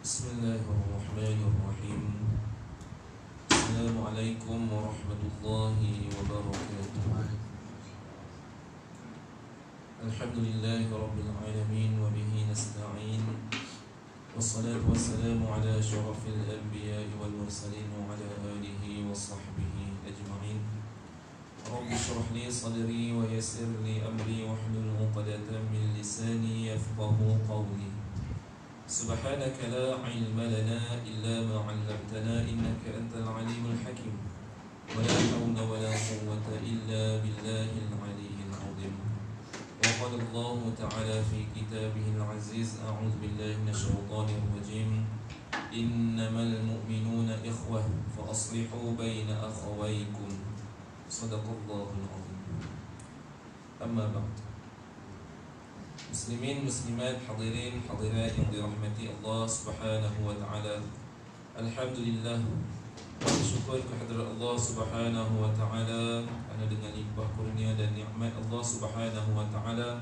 Bismillahirrahmanirrahim. Assalamualaikum warahmatullahi wabarakatuh. Alhamdulillahi rabbil alamin wa bihi nasta'in. Wassalatu wassalamu ala asyrafil anbiya'i wal mursalin wa ala alihi wa sahbihi ajma'in. Rabbi shrah li sadri wa yassir li amri wahlul 'uqdatam min lisani yafqahu qawli. Subhanaka la ilma lana illa ma 'allamtana innaka antal alimul hakim. Wa la hawla wa la quwwata illa billahil aliyyil 'azim. Wa qala Allah ta'ala fi kitabihil 'aziz a'udzu billahi minasy syaithanir rajim. Innamal mu'minuna ikhwah fa aslihu baina akhawaykum. Shadaqallahul 'azim. Amma ba'd. Muslimin, muslimat, hadirin, hadirat yang dirahmati Allah Subhanahu wa ta'ala. Alhamdulillah, bersyukur kehadirat Allah Subhanahu wa ta'ala kerana dengan limpah kurnia dan nikmat Allah Subhanahu wa ta'ala,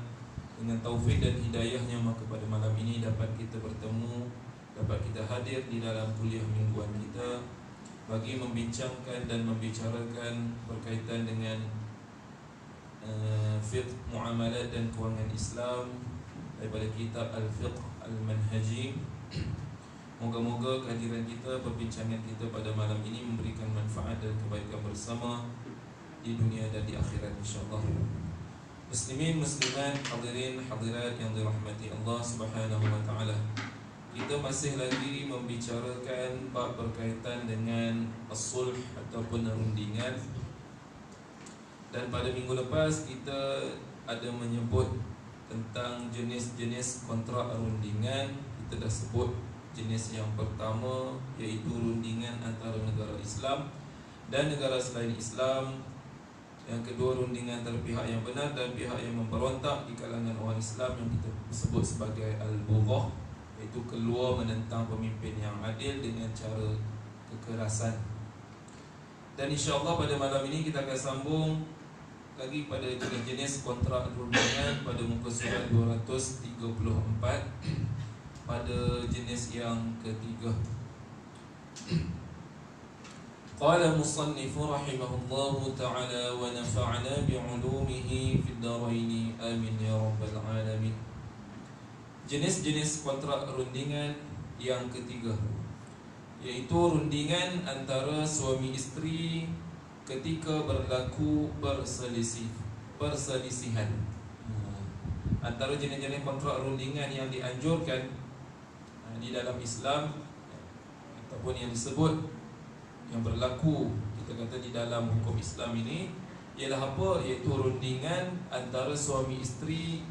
dengan taufik dan hidayahnya, maka pada malam ini dapat kita bertemu, dapat kita hadir di dalam kuliah mingguan kita bagi membincangkan dan membicarakan berkaitan dengan fiqh muamalat dan kewangan Islam daripada kitab Al-Fiqh Al-Manhaji. Moga-moga kehadiran kita, perbincangan kita pada malam ini memberikan manfaat dan kebaikan bersama di dunia dan di akhirat insyaAllah. Muslimin, muslimat, hadirin, hadirat yang dirahmati Allah Subhanahu wa ta'ala, kita masih lagi membicarakan bab berkaitan dengan as-sulh ataupun rundingan. Dan pada minggu lepas kita ada menyebut tentang jenis-jenis kontrak rundingan. Kita dah sebut jenis yang pertama, iaitu rundingan antara negara Islam dan negara selain Islam. Yang kedua, rundingan antara pihak yang benar dan pihak yang memberontak di kalangan orang Islam, yang kita sebut sebagai al-bughah, iaitu keluar menentang pemimpin yang adil dengan cara kekerasan. Dan insyaAllah pada malam ini kita akan sambung lagi pada jenis-jenis kontrak rundingan pada muka surat 234 pada jenis yang ketiga. Qala musannifu rahimahullahu ta'ala wa nafa'na bi'ulumihi fid daraini amin ya rabbal alamin. Jenis-jenis kontrak rundingan yang ketiga, iaitu rundingan antara suami isteri ketika berlaku perselisihan. Antara jenis-jenis kontrak rundingan yang dianjurkan di dalam Islam ataupun yang disebut yang berlaku, kita kata di dalam hukum Islam ini, ialah apa? Iaitu rundingan antara suami isteri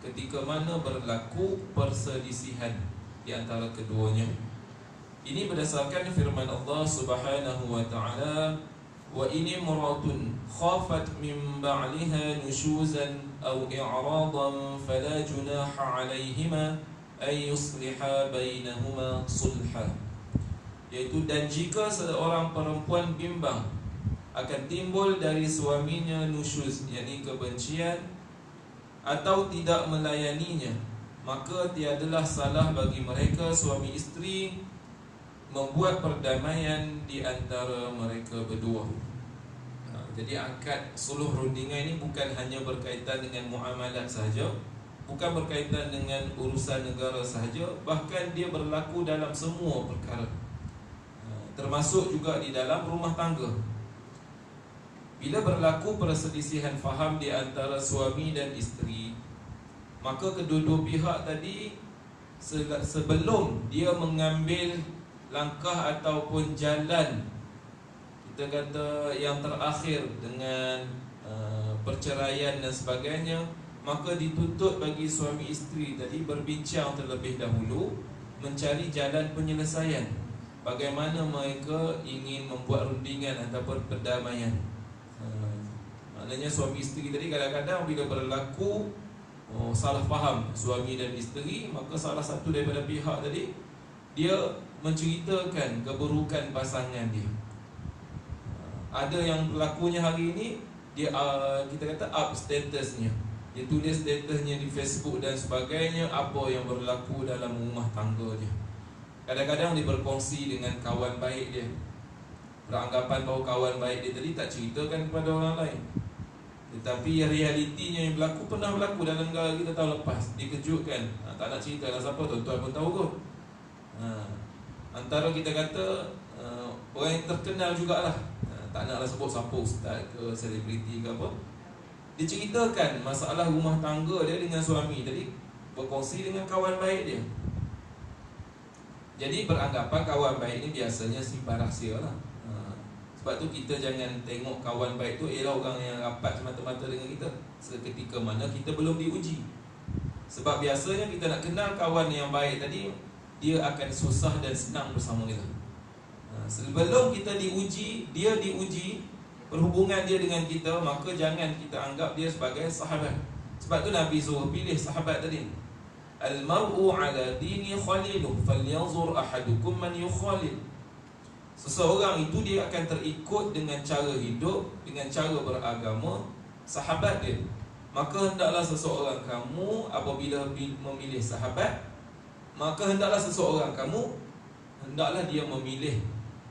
ketika mana berlaku perselisihan di antara keduanya. Ini berdasarkan firman Allah Subhanahu wa ta'ala, wa ini imra'atun khafat min ba'liha nushuzan aw i'radan fala junaha 'alayhima ay yusliha bainahuma sulha. Iaitu, dan jika seorang perempuan bimbang akan timbul dari suaminya nusyuz, yakni kebencian, atau tidak melayaninya, maka tiadalah salah bagi mereka suami isteri membuat perdamaian di antara mereka berdua. Jadi akad suluh rundingan ini bukan hanya berkaitan dengan muamalat sahaja, bukan berkaitan dengan urusan negara sahaja, bahkan dia berlaku dalam semua perkara, termasuk juga di dalam rumah tangga. Bila berlaku perselisihan faham di antara suami dan isteri, maka kedua-dua pihak tadi, sebelum dia mengambil langkah ataupun jalan, kita kata yang terakhir dengan perceraian dan sebagainya, maka dituntut bagi suami isteri tadi berbincang terlebih dahulu, mencari jalan penyelesaian. Bagaimana mereka ingin membuat rundingan ataupun perdamaian. Maknanya suami isteri tadi kadang-kadang bila berlaku salah faham suami dan isteri, maka salah satu daripada pihak tadi dia menceritakan keburukan pasangan dia. Ada yang berlakunya hari ini, dia kita kata up statusnya, dia tulis statusnya di Facebook dan sebagainya, apa yang berlaku dalam rumah tangga dia. Kadang-kadang dia berkongsi dengan kawan baik dia, beranggapan bahawa kawan baik dia tadi tak ceritakan kepada orang lain. Tetapi realitinya yang berlaku, pernah berlaku dalam negara kita tahun lepas. Dikejutkan, tak nak cerita lah siapa, tuan-tuan pun tahu kot. Antara kita kata orang yang terkenal jugalah, tak naklah sebut siapa, ustaz ke, selebriti ke apa. Dia ceritakan masalah rumah tangga dia dengan suami tadi, berkongsi dengan kawan baik dia. Jadi beranggapan kawan baik ni biasanya simpan rahsia lah. Sebab tu kita jangan tengok kawan baik tu ialah orang yang rapat semata-mata dengan kita seketika mana kita belum diuji. Sebab biasanya kita nak kenal kawan yang baik tadi, dia akan susah dan senang bersama kita. Sebelum kita diuji, dia diuji perhubungan dia dengan kita, maka jangan kita anggap dia sebagai sahabat. Sebab tu Nabi suruh pilih sahabat tadi. Al-mar'u ala dini khaliluh falyanzur ahadukum man yukhalil. Seseorang itu dia akan terikut dengan cara hidup, dengan cara beragama sahabat dia. Maka hendaklah seseorang kamu apabila memilih sahabat, maka hendaklah seseorang kamu, hendaklah dia memilih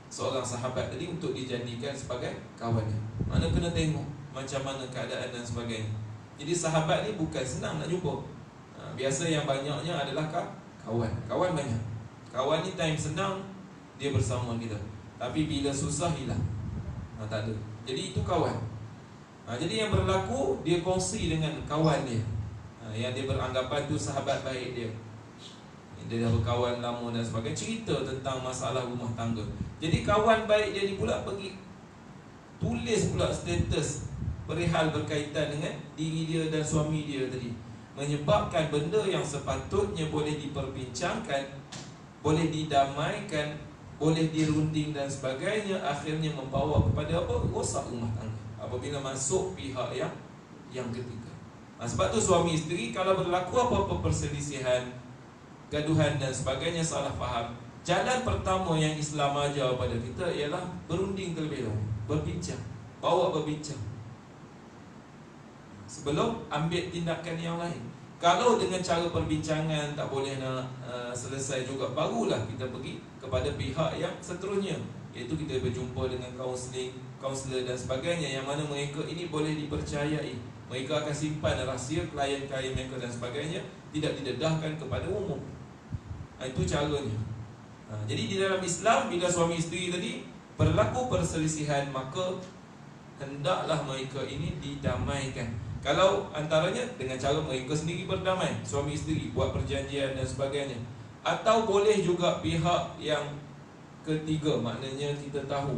seorang sahabat tadi untuk dijadikan sebagai kawannya. Mana kena tengok macam mana keadaan dan sebagainya. Jadi sahabat ni bukan senang nak jumpa. Biasa yang banyaknya adalah kawan. Kawan banyak. Kawan ni time senang dia bersama kita, tapi bila susah hilang. Tak ada. Jadi itu kawan. Jadi yang berlaku, dia kongsi dengan kawan dia, yang dia beranggapan tu sahabat baik dia. Dia dah berkawan lama dan sebagainya, cerita tentang masalah rumah tangga. Jadi kawan baik dia ni pula pergi tulis pula status perihal berkaitan dengan diri dia dan suami dia tadi, menyebabkan benda yang sepatutnya boleh diperbincangkan, boleh didamaikan, boleh dirunding dan sebagainya, akhirnya membawa kepada apa? Rosak rumah tangga apabila masuk pihak yang ketiga. Sebab tu suami isteri kalau berlaku apa-apa perselisihan, gaduhan dan sebagainya, salah faham, jalan pertama yang Islam ajar pada kita ialah berunding terlebih dahulu, berbincang, bawa berbincang sebelum ambil tindakan yang lain. Kalau dengan cara perbincangan tak boleh nak selesai juga, barulah kita pergi kepada pihak yang seterusnya, iaitu kita berjumpa dengan kaunselor dan sebagainya, yang mana mereka ini boleh dipercayai. Mereka akan simpan rahsia klien-klien mereka dan sebagainya, tidak didedahkan kepada umum. Itu caranya. Jadi di dalam Islam, bila suami isteri tadi berlaku perselisihan, maka hendaklah mereka ini didamaikan. Kalau antaranya dengan cara mereka sendiri berdamai, suami isteri buat perjanjian dan sebagainya. Atau boleh juga pihak yang ketiga, maknanya kita tahu,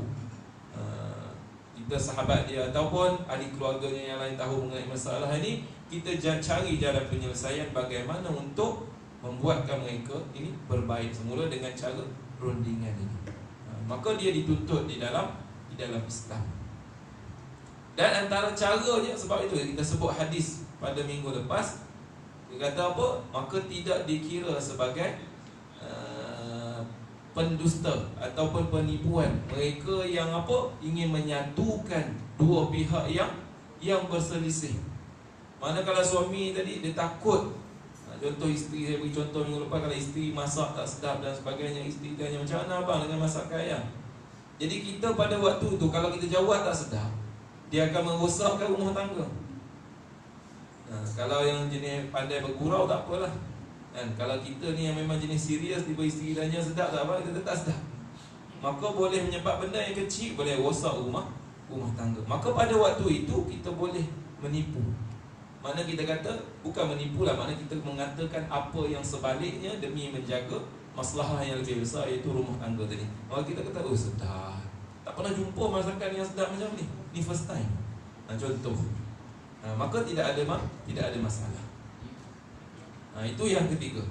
kita sahabat dia ataupun ahli keluarganya yang lain tahu mengenai masalah ini, kita cari jalan penyelesaian bagaimana untuk membuatkan mereka ini berbaik semula dengan cara rundingan ini. Maka dia dituntut di dalam Islam. Dan antara caranya, sebab itu kita sebut hadis pada minggu lepas, dia kata apa? Maka tidak dikira sebagai pendusta ataupun penipuan mereka yang apa? Ingin menyatukan dua pihak yang berselisih. Mana kalau suami tadi dia takut, contoh isteri, saya beri contoh minggu lepas, kalau isteri masak tak sedap dan sebagainya, isteri tanya, macam mana abang dengan masakan ayam? Jadi kita pada waktu itu, kalau kita jawab tak sedap, dia akan merosakkan rumah tangga. Kalau yang jenis pandai bergurau tak apalah. Kalau kita ni yang memang jenis serius, tiba isteri tanya sedap tak apa, kita tak sedap, maka boleh menyebabkan benda yang kecil boleh rosak rumah tangga. Maka pada waktu itu kita boleh menipu. Mana kita kata bukan menipu lah, mana kita mengatakan apa yang sebaliknya demi menjaga masalah yang lebih besar, iaitu rumah tangga tadi. Maka kita kata, oh sedap, tak pernah jumpa masakan yang sedap macam ni first time. Contoh. Maka tidak ada masalah. Itu yang ketiga.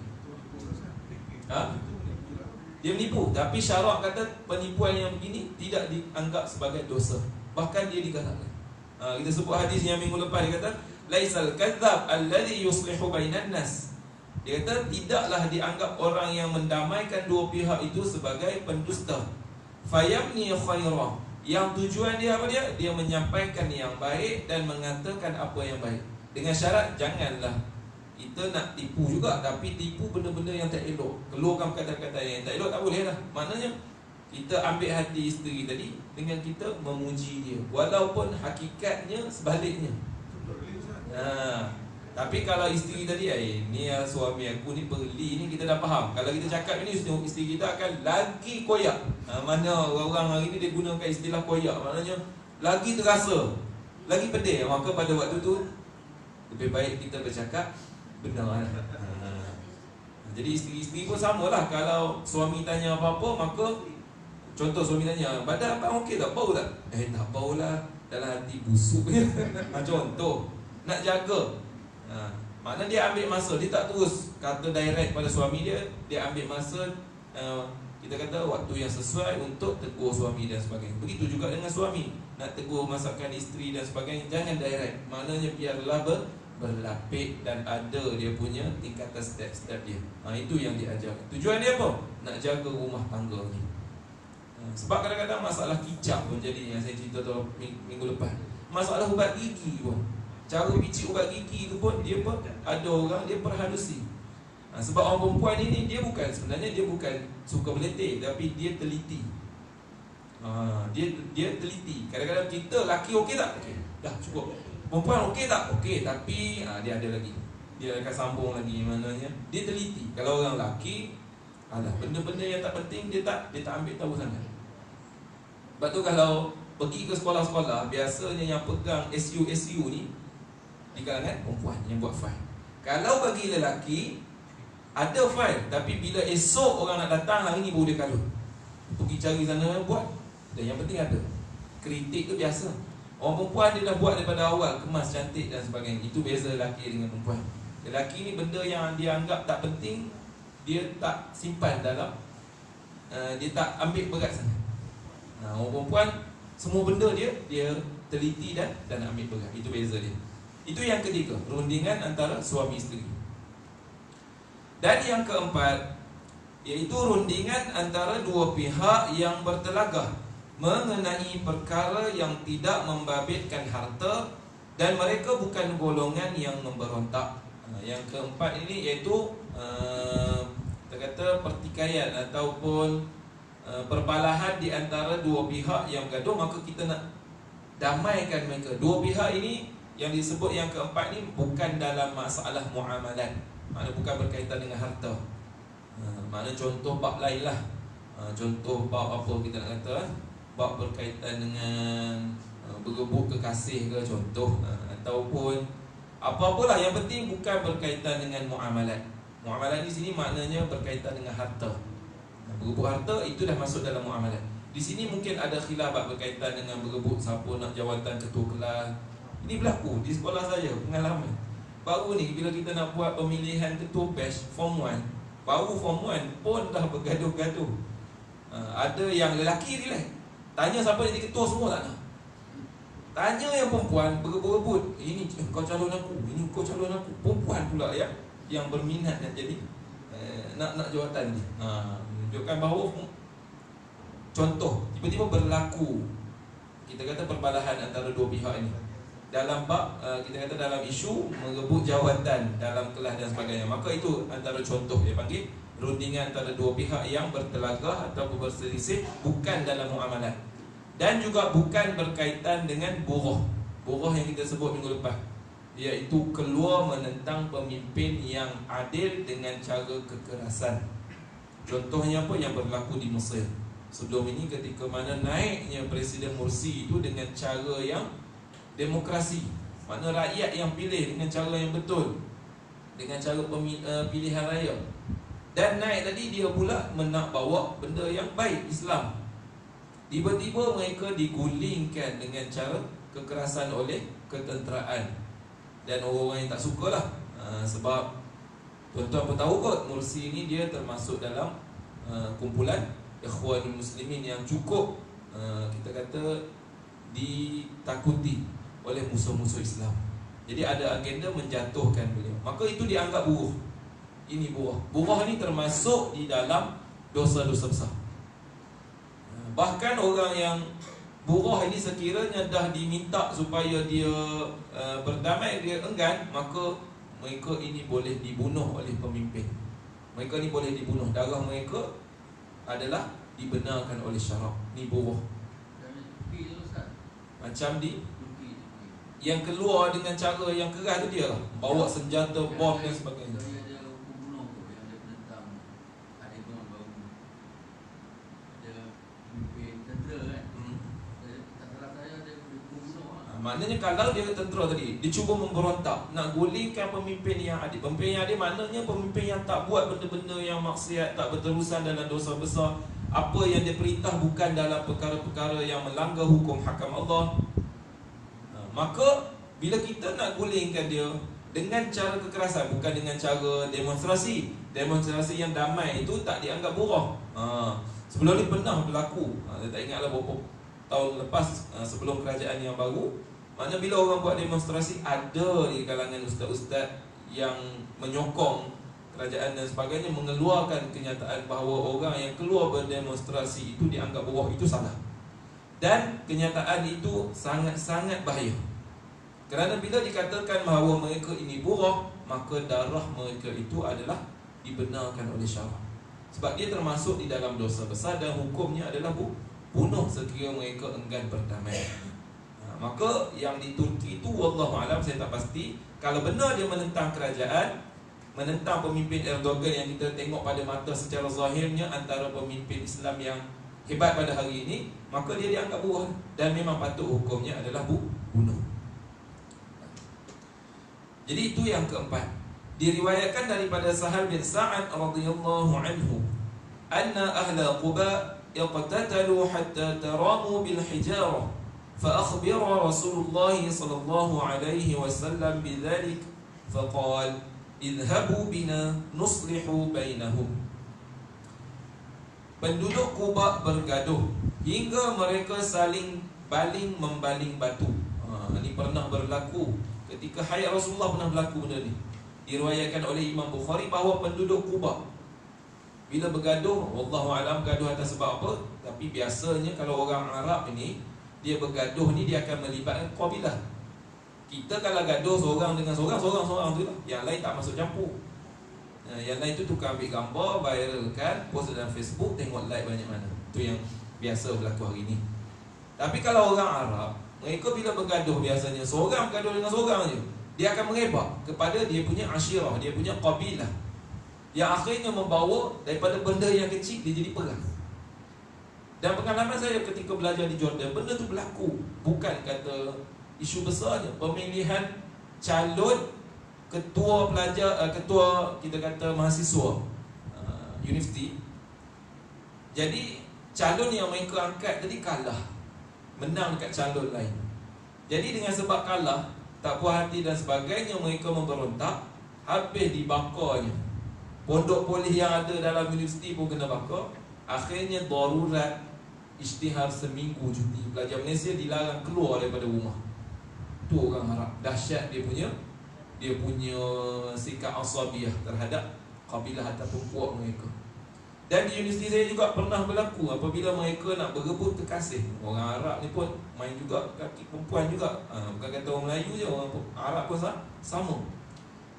Dia menipu, tapi syarak kata penipuan yang begini tidak dianggap sebagai dosa, bahkan dia digalakkan. Kita sebut hadis yang minggu lepas, dia kata laisal kadzab alladhi yuslihu bainan nas. Dia kata tidaklah dianggap orang yang mendamaikan dua pihak itu sebagai pendusta. Fayamni khaira, yang tujuan dia apa dia? Dia menyampaikan yang baik dan mengatakan apa yang baik, dengan syarat janganlah itu kita nak tipu juga, tapi tipu benda-benda yang tak elok, keluarkan kata-kata yang tak elok, tak boleh lah. Maknanya kita ambil hati isteri tadi dengan kita memuji dia, walaupun hakikatnya sebaliknya. Tapi kalau isteri tadi, ni suami aku ni perli ni, kita dah faham. Kalau kita cakap ini, isteri kita akan lagi koyak. Mana orang-orang hari ni dia gunakan istilah koyak, maknanya lagi terasa, lagi pedih. Maka pada waktu tu lebih baik kita bercakap benar. Jadi isteri-isteri pun samalah. Kalau suami tanya apa-apa, maka contoh suami tanya, badan abang okey tak? Bau tak? Tak bau lah, dalam hati busuk. Contoh, nak jaga. Maknanya dia ambil masa, dia tak terus kata direct pada suami dia. Dia ambil masa, kita kata waktu yang sesuai untuk tegur suami dan sebagainya. Begitu juga dengan suami, nak tegur masakan isteri dan sebagainya, jangan direct. Maknanya biarlah berlapik dan ada dia punya tingkatan step-step dia. Itu yang diajar. Tujuan dia apa? Nak jaga rumah tangga ni. Sebab kadang-kadang masalah kicap pun jadi, yang saya cerita tu minggu lepas. Masalah ubat gigi pun, cara bicik ubat gigi tu pun dia pun ada orang dia perhalusi. Sebab orang perempuan ini dia bukan, sebenarnya dia bukan suka meletih, tapi dia teliti. Dia teliti. Kadang-kadang kita laki okey tak? Okey, dah cukup. Perempuan okey tak? Okey, tapi dia ada lagi, dia akan sambung lagi. Maknanya dia teliti. Kalau orang laki, benda-benda yang tak penting dia tak ambil tahu sangat. Sebab tu kalau pergi ke sekolah-sekolah, biasanya yang pegang SU ni di kalangan perempuan yang buat file. Kalau bagi lelaki ada file, tapi bila esok orang nak datang, hari ni baru dia kalut, pergi cari sana buat. Dan yang penting ada kritik tu biasa. Orang perempuan dia dah buat daripada awal, kemas, cantik dan sebagainya. Itu beza lelaki dengan perempuan. Lelaki ni benda yang dia anggap tak penting, dia tak simpan dalam, dia tak ambil berat sangat. Orang perempuan semua benda dia teliti dan ambil berat. Itu beza dia. Itu yang ketiga, rundingan antara suami isteri. Dan yang keempat, iaitu rundingan antara dua pihak yang bertelagah mengenai perkara yang tidak membabitkan harta, dan mereka bukan golongan yang memberontak. Yang keempat ini iaitu kita kata pertikaian ataupun perbalahan di antara dua pihak yang bergaduh, maka kita nak damaikan mereka. Dua pihak ini yang disebut yang keempat ni bukan dalam masalah muamalat, maknanya bukan berkaitan dengan harta. Maknanya contoh bab lain lah. Contoh bab apa kita nak kata, bab berkaitan dengan berebut kekasih ke contoh, ataupun apa-apalah, yang penting bukan berkaitan dengan muamalat. Muamalat di sini maknanya berkaitan dengan harta. Berebut harta itu dah masuk dalam muamalat. Di sini mungkin ada khilaf berkaitan dengan berebut siapa nak jawatan ketua kelas. Ini berlaku di sekolah saya, pengalaman. Baru ni bila kita nak buat pemilihan ketua batch Form 1, baru Form 1 pun dah bergaduh-gaduh. Ada yang lelaki relax, tanya siapa jadi ketua, semua tak nak. Tanya yang perempuan berebut-rebut, ini kau calon aku, ini kau calon aku. Perempuan pula yang berminat nak jadi nak jawatan ni. Menunjukkan bahawa contoh tiba-tiba berlaku, kita kata perbalahan antara dua pihak ini dalam bab kita kata dalam isu merebut jawatan dalam kelas dan sebagainya. Maka itu antara contoh dia panggil rundingan antara dua pihak yang bertelagah atau berselisih, bukan dalam muamalat, dan juga bukan berkaitan dengan buruh yang kita sebut minggu lepas, iaitu keluar menentang pemimpin yang adil dengan cara kekerasan. Contohnya apa yang berlaku di Mesir sebelum ini, ketika mana naiknya Presiden Mursi itu dengan cara yang demokrasi, mana rakyat yang pilih dengan cara yang betul, dengan cara pilihan raya. Dan naik tadi dia pula nak bawa benda yang baik, Islam. Tiba-tiba mereka digulingkan dengan cara kekerasan oleh ketenteraan. Dan orang-orang yang tak suka lah. Sebab tuan-tuan pun tahu kot, Mursi ni dia termasuk dalam kumpulan Ikhwanul Muslimin yang cukup kita kata ditakuti oleh musuh-musuh Islam. Jadi ada agenda menjatuhkan beliau. Maka itu dianggap buruh. Ini buruh. Buruh ni termasuk di dalam dosa-dosa besar. Bahkan orang yang buruh ini sekiranya dah diminta supaya dia berdamai, dia enggan, maka mereka ini boleh dibunuh oleh pemimpin. Mereka ni boleh dibunuh. Darah mereka adalah dibenarkan oleh syarak. Ni buruh. Macam di yang keluar dengan cara yang keras tu dia lah. Bawa senjata, bom dan sebagainya. Maknanya kalau dia tentera tadi, dia cuba memberontak, nak gulingkan pemimpin yang adil. Pemimpin yang adil maknanya pemimpin yang tak buat benda-benda yang maksiat, tak berterusan dalam dosa besar. Apa yang dia perintah bukan dalam perkara-perkara yang melanggar hukum hakam Allah. Maka bila kita nak gulingkan dia dengan cara kekerasan, bukan dengan cara demonstrasi. Demonstrasi yang damai itu tak dianggap buruh. Sebelum ni pernah berlaku, saya tak ingatlah berapa tahun lepas, sebelum kerajaan yang baru. Maknanya bila orang buat demonstrasi, ada di kalangan ustaz-ustaz yang menyokong kerajaan dan sebagainya, mengeluarkan kenyataan bahawa orang yang keluar berdemonstrasi itu dianggap buruh. Itu salah. Dan kenyataan itu sangat-sangat bahaya. Kerana bila dikatakan bahawa mereka ini buruh, maka darah mereka itu adalah dibenarkan oleh syarak. Sebab dia termasuk di dalam dosa besar dan hukumnya adalah bunuh sekiranya mereka enggan berdamai. Maka yang di Turki itu, wallahualam, saya tak pasti. Kalau benar dia menentang kerajaan, menentang pemimpin Erdogan yang kita tengok pada mata secara zahirnya antara pemimpin Islam yang hebat pada hari ini, maka dia dianggap buruh dan memang patut hukumnya adalah bunuh. Jadi itu yang keempat. Diriwayatkan daripada Sahal bin Sa'ad radhiyallahu anhu, anna ahla Quba iqtatalu hatta taramu bil hijarah, fa akhbara Rasulullah sallallahu alaihi wasallam bidzalik, faqala idhabu bina nuslihu bainahum. Penduduk Quba bergaduh hingga mereka saling baling membaling batu. Ini pernah berlaku ketika hayat Rasulullah, pernah berlaku benda ni. Diriwayatkan oleh Imam Bukhari bahawa penduduk Quba bila bergaduh, wallahualam gaduh atas sebab apa, tapi biasanya kalau orang Arab ini, dia bergaduh ni dia akan melibatkan kabilah. Kita kalau gaduh seorang dengan seorang tu lah, yang lain tak masuk campur. Yang lain tu tukar ambil gambar, viralkan, post dalam Facebook, tengok like banyak mana. Itu yang biasa berlaku hari ni. Tapi kalau orang Arab, mereka bila bergaduh biasanya seorang bergaduh dengan seorang je, dia akan merebak kepada dia punya asyirah, dia punya kabilah, yang akhirnya membawa daripada benda yang kecil dia jadi perang. Dan pengalaman saya ketika belajar di Jordan, benda tu berlaku. Bukan kata isu besarnya, pemilihan calon ketua pelajar, ketua kita kata mahasiswa universiti. Jadi calon yang mereka angkat tadi kalah, menang dekat calon lain. Jadi dengan sebab kalah, tak puas hati dan sebagainya, mereka memberontak, habis dibakarnya. Pondok polis yang ada dalam universiti pun kena bakar. Akhirnya darurat isytihar seminggu cuti. Pelajar Malaysia dilarang keluar daripada rumah. Tu orang Arab, dahsyat dia punya sikap asabiyah terhadap kabilah ataupun puak mereka. Dan di universiti saya juga pernah berlaku apabila mereka nak berebut kekasih. Orang Arab ni pun main juga kaki perempuan juga. Bukan kata orang Melayu je, orang Arab pun sama.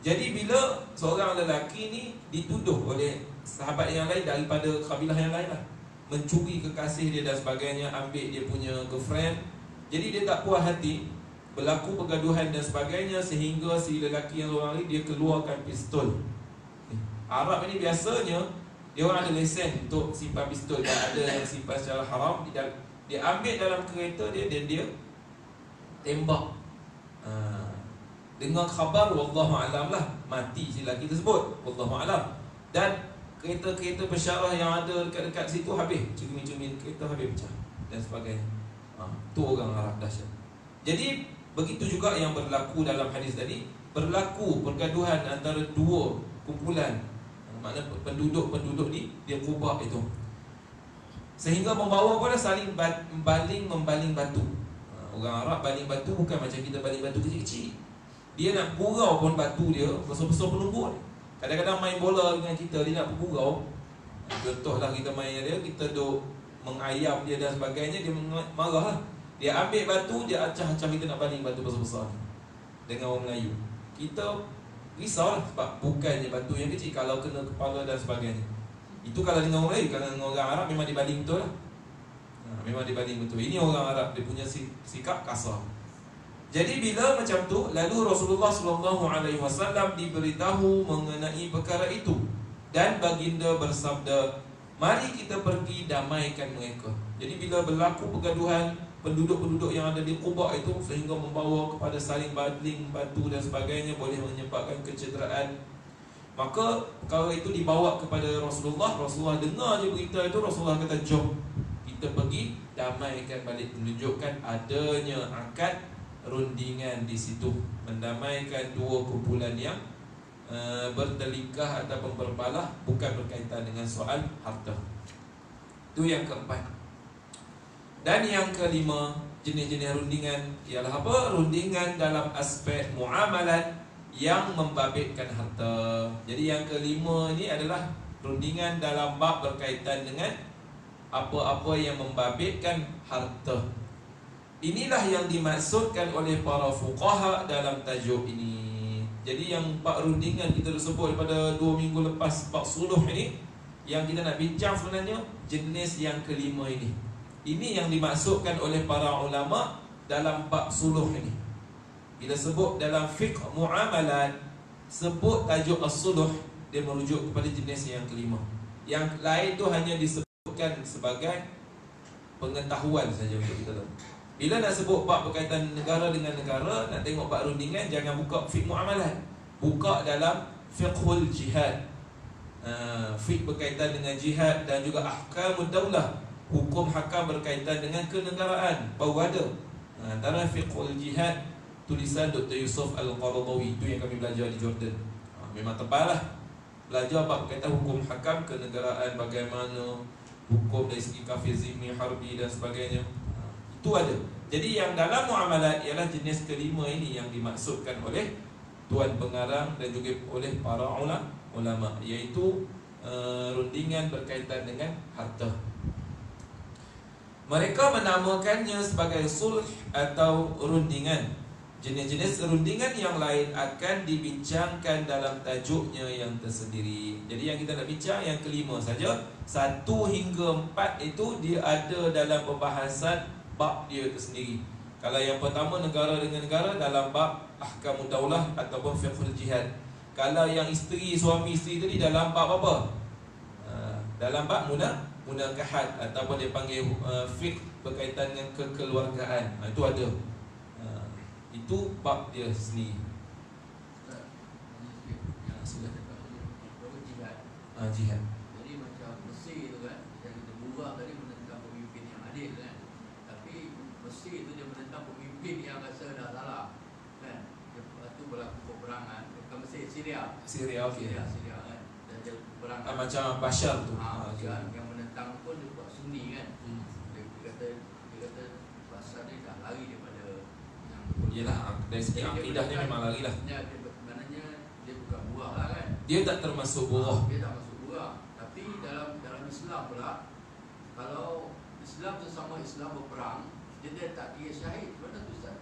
Jadi bila seorang lelaki ni dituduh oleh sahabat yang lain daripada kabilah yang lain lah, mencuri kekasih dia dan sebagainya, ambil dia punya girlfriend. Jadi dia tak puas hati, berlaku pergaduhan dan sebagainya, sehingga si lelaki yang seorang ni dia keluarkan pistol. Arab ni biasanya dia orang ada lesen untuk simpan pistol, dan ada yang simpan secara haram. Dia ambil dalam kereta dia dan dia tembak. Dengar khabar, wallahualam lah, mati si lelaki tersebut, wallahualam. Dan kereta-kereta pensyarah yang ada dekat-dekat situ habis, cermin-cermin kereta habis pecah dan sebagainya. Tu orang Arab dahsyat. Jadi begitu juga yang berlaku dalam hadis tadi, berlaku pergaduhan antara dua kumpulan, maknanya penduduk-penduduk di Quba itu, sehingga membawa pada saling membaling batu. Orang Arab baling batu bukan macam kita baling batu kecil-kecil. Dia nak gurau pun batu dia besar-besar penumbuk. Kadang-kadang main bola dengan kita, dia nak bergurau. Contohlah kita main dia, kita duk mengayam dia dan sebagainya, dia marah lah. Dia ambil batu, dia acah-acah kita nak baling batu besar-besar dengan orang Melayu. Kita risaulah, sebab bukannya batu yang kecil, kalau kena kepala dan sebagainya. Itu kalau dengan orang lain. Kalau dengan orang Arab memang dibaling betul lah. Memang dibaling betul. Ini orang Arab, dia punya sikap kasar. Jadi bila macam tu, lalu Rasulullah SAW diberitahu mengenai perkara itu, dan baginda bersabda, mari kita pergi damaikan mereka. Jadi bila berlaku pergaduhan penduduk-penduduk yang ada di Quba itu, sehingga membawa kepada saling baling batu dan sebagainya, boleh menyebabkan kecederaan, maka perkara itu dibawa kepada Rasulullah. Rasulullah dengar je berita itu, Rasulullah kata, jom kita pergi damaikan balik, menunjukkan adanya akad rundingan di situ, mendamaikan dua kumpulan yang bertelikah ataupun berbalah, bukan berkaitan dengan soal harta. Itu yang keempat. Dan yang kelima, jenis-jenis rundingan ialah apa? Rundingan dalam aspek muamalat yang membabitkan harta. Jadi yang kelima ini adalah rundingan dalam bab berkaitan dengan apa-apa yang membabitkan harta. Inilah yang dimaksudkan oleh para fuqaha dalam tajuk ini. Jadi yang bab rundingan kita sebut pada 2 minggu lepas, bab suluh ini, yang kita nak bincang sebenarnya jenis yang kelima ini. Ini yang dimaksudkan oleh para ulama dalam bab suluh ini. Bila sebut dalam fiqh muamalat, sebut tajuk as-suluh, dia merujuk kepada jenis yang kelima. Yang lain tu hanya disebutkan sebagai pengetahuan saja untuk kita tahu. Bila nak sebut bab berkaitan negara dengan negara, nak tengok bab rundingan, jangan buka fiqh muamalat, buka dalam fiqhul jihad. Fiqh berkaitan dengan jihad dan juga ahkamud daulah, hukum hakam berkaitan dengan kenegaraan, baru ada. Antara fiqhul jihad, tulisan Dr. Yusuf Al-Qaradawi, itu yang kami belajar di Jordan. Memang tebal lah. Belajar bab berkaitan hukum hakam, kenegaraan, bagaimana hukum dari segi kafir, zimmi, harbi dan sebagainya. Itu ada. Jadi yang dalam muamalat ialah jenis kelima ini yang dimaksudkan oleh Tuan Pengarang dan juga oleh para ulama, iaitu rundingan berkaitan dengan harta. Mereka menamakannya sebagai sulh atau rundingan. Jenis-jenis rundingan yang lain akan dibincangkan dalam tajuknya yang tersendiri. Jadi yang kita nak bincang yang kelima saja. 1 hingga 4 itu dia ada dalam pembahasan bab dia tersendiri. Kalau yang pertama negara dengan negara dalam bab ahkamud daulah ataupun fiqhul jihad. Kalau yang isteri, suami isteri tadi dalam bab apa? Dalam bab munakahat ataupun dia panggil fiqh berkaitan dengan kekeluargaan. Itu ada. Itu bab dia sendiri. Jihad. Jadi macam Mesir tu kan, yang kita buat tadi menentang pemimpin yang adil kan. Tapi Mesir tu dia menentang pemimpin yang rasa dah salah kan. Lepas tu berlaku peperangan. Bukan Mesir, Syria. Okey. Syria kan. Dan dia peperangan macam Bashar tu. Kan? Yang menentang pun dia buat Sunni kan. Dia kata Bashar ni dah lari daripada yang Yelah, dari segi akidah dia memang lari lah. Maknanya dia bukan buah lah kan. Dia tak termasuk buah. Dia tak masuk buah. Tapi dalam Islam pula, kalau Islam sesama Islam berperang, dia tak kira syahid. Mana tu Ustaz?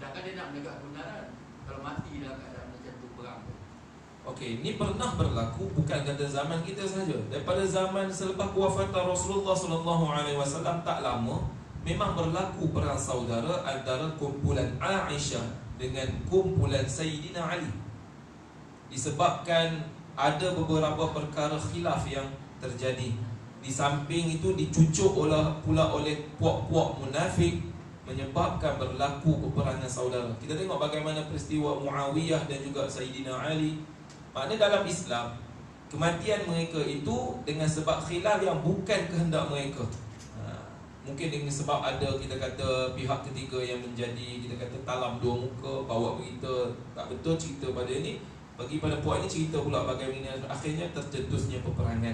Takkan dia nak menegak kebenaran kalau mati dalam keadaan macam tu perang tu? Okey, ini pernah berlaku bukan kata zaman kita saja. Daripada zaman selepas kewafatan Rasulullah SAW tak lama, memang berlaku perang saudara antara kumpulan Aisyah dengan kumpulan Sayyidina Ali. Disebabkan ada beberapa perkara khilaf yang terjadi. Di samping itu dicucuk pula oleh puak-puak munafik, menyebabkan berlaku peperangan saudara. Kita tengok bagaimana peristiwa Muawiyah dan juga Sayyidina Ali. Maknanya dalam Islam, kematian mereka itu dengan sebab khilaf yang bukan kehendak mereka. Mungkin dengan sebab ada kita kata pihak ketiga yang menjadi kita kata talam dua muka, bawa berita tak betul cerita pada ini, bagi pada puak ini cerita pula bagaimana akhirnya tercetusnya peperangan.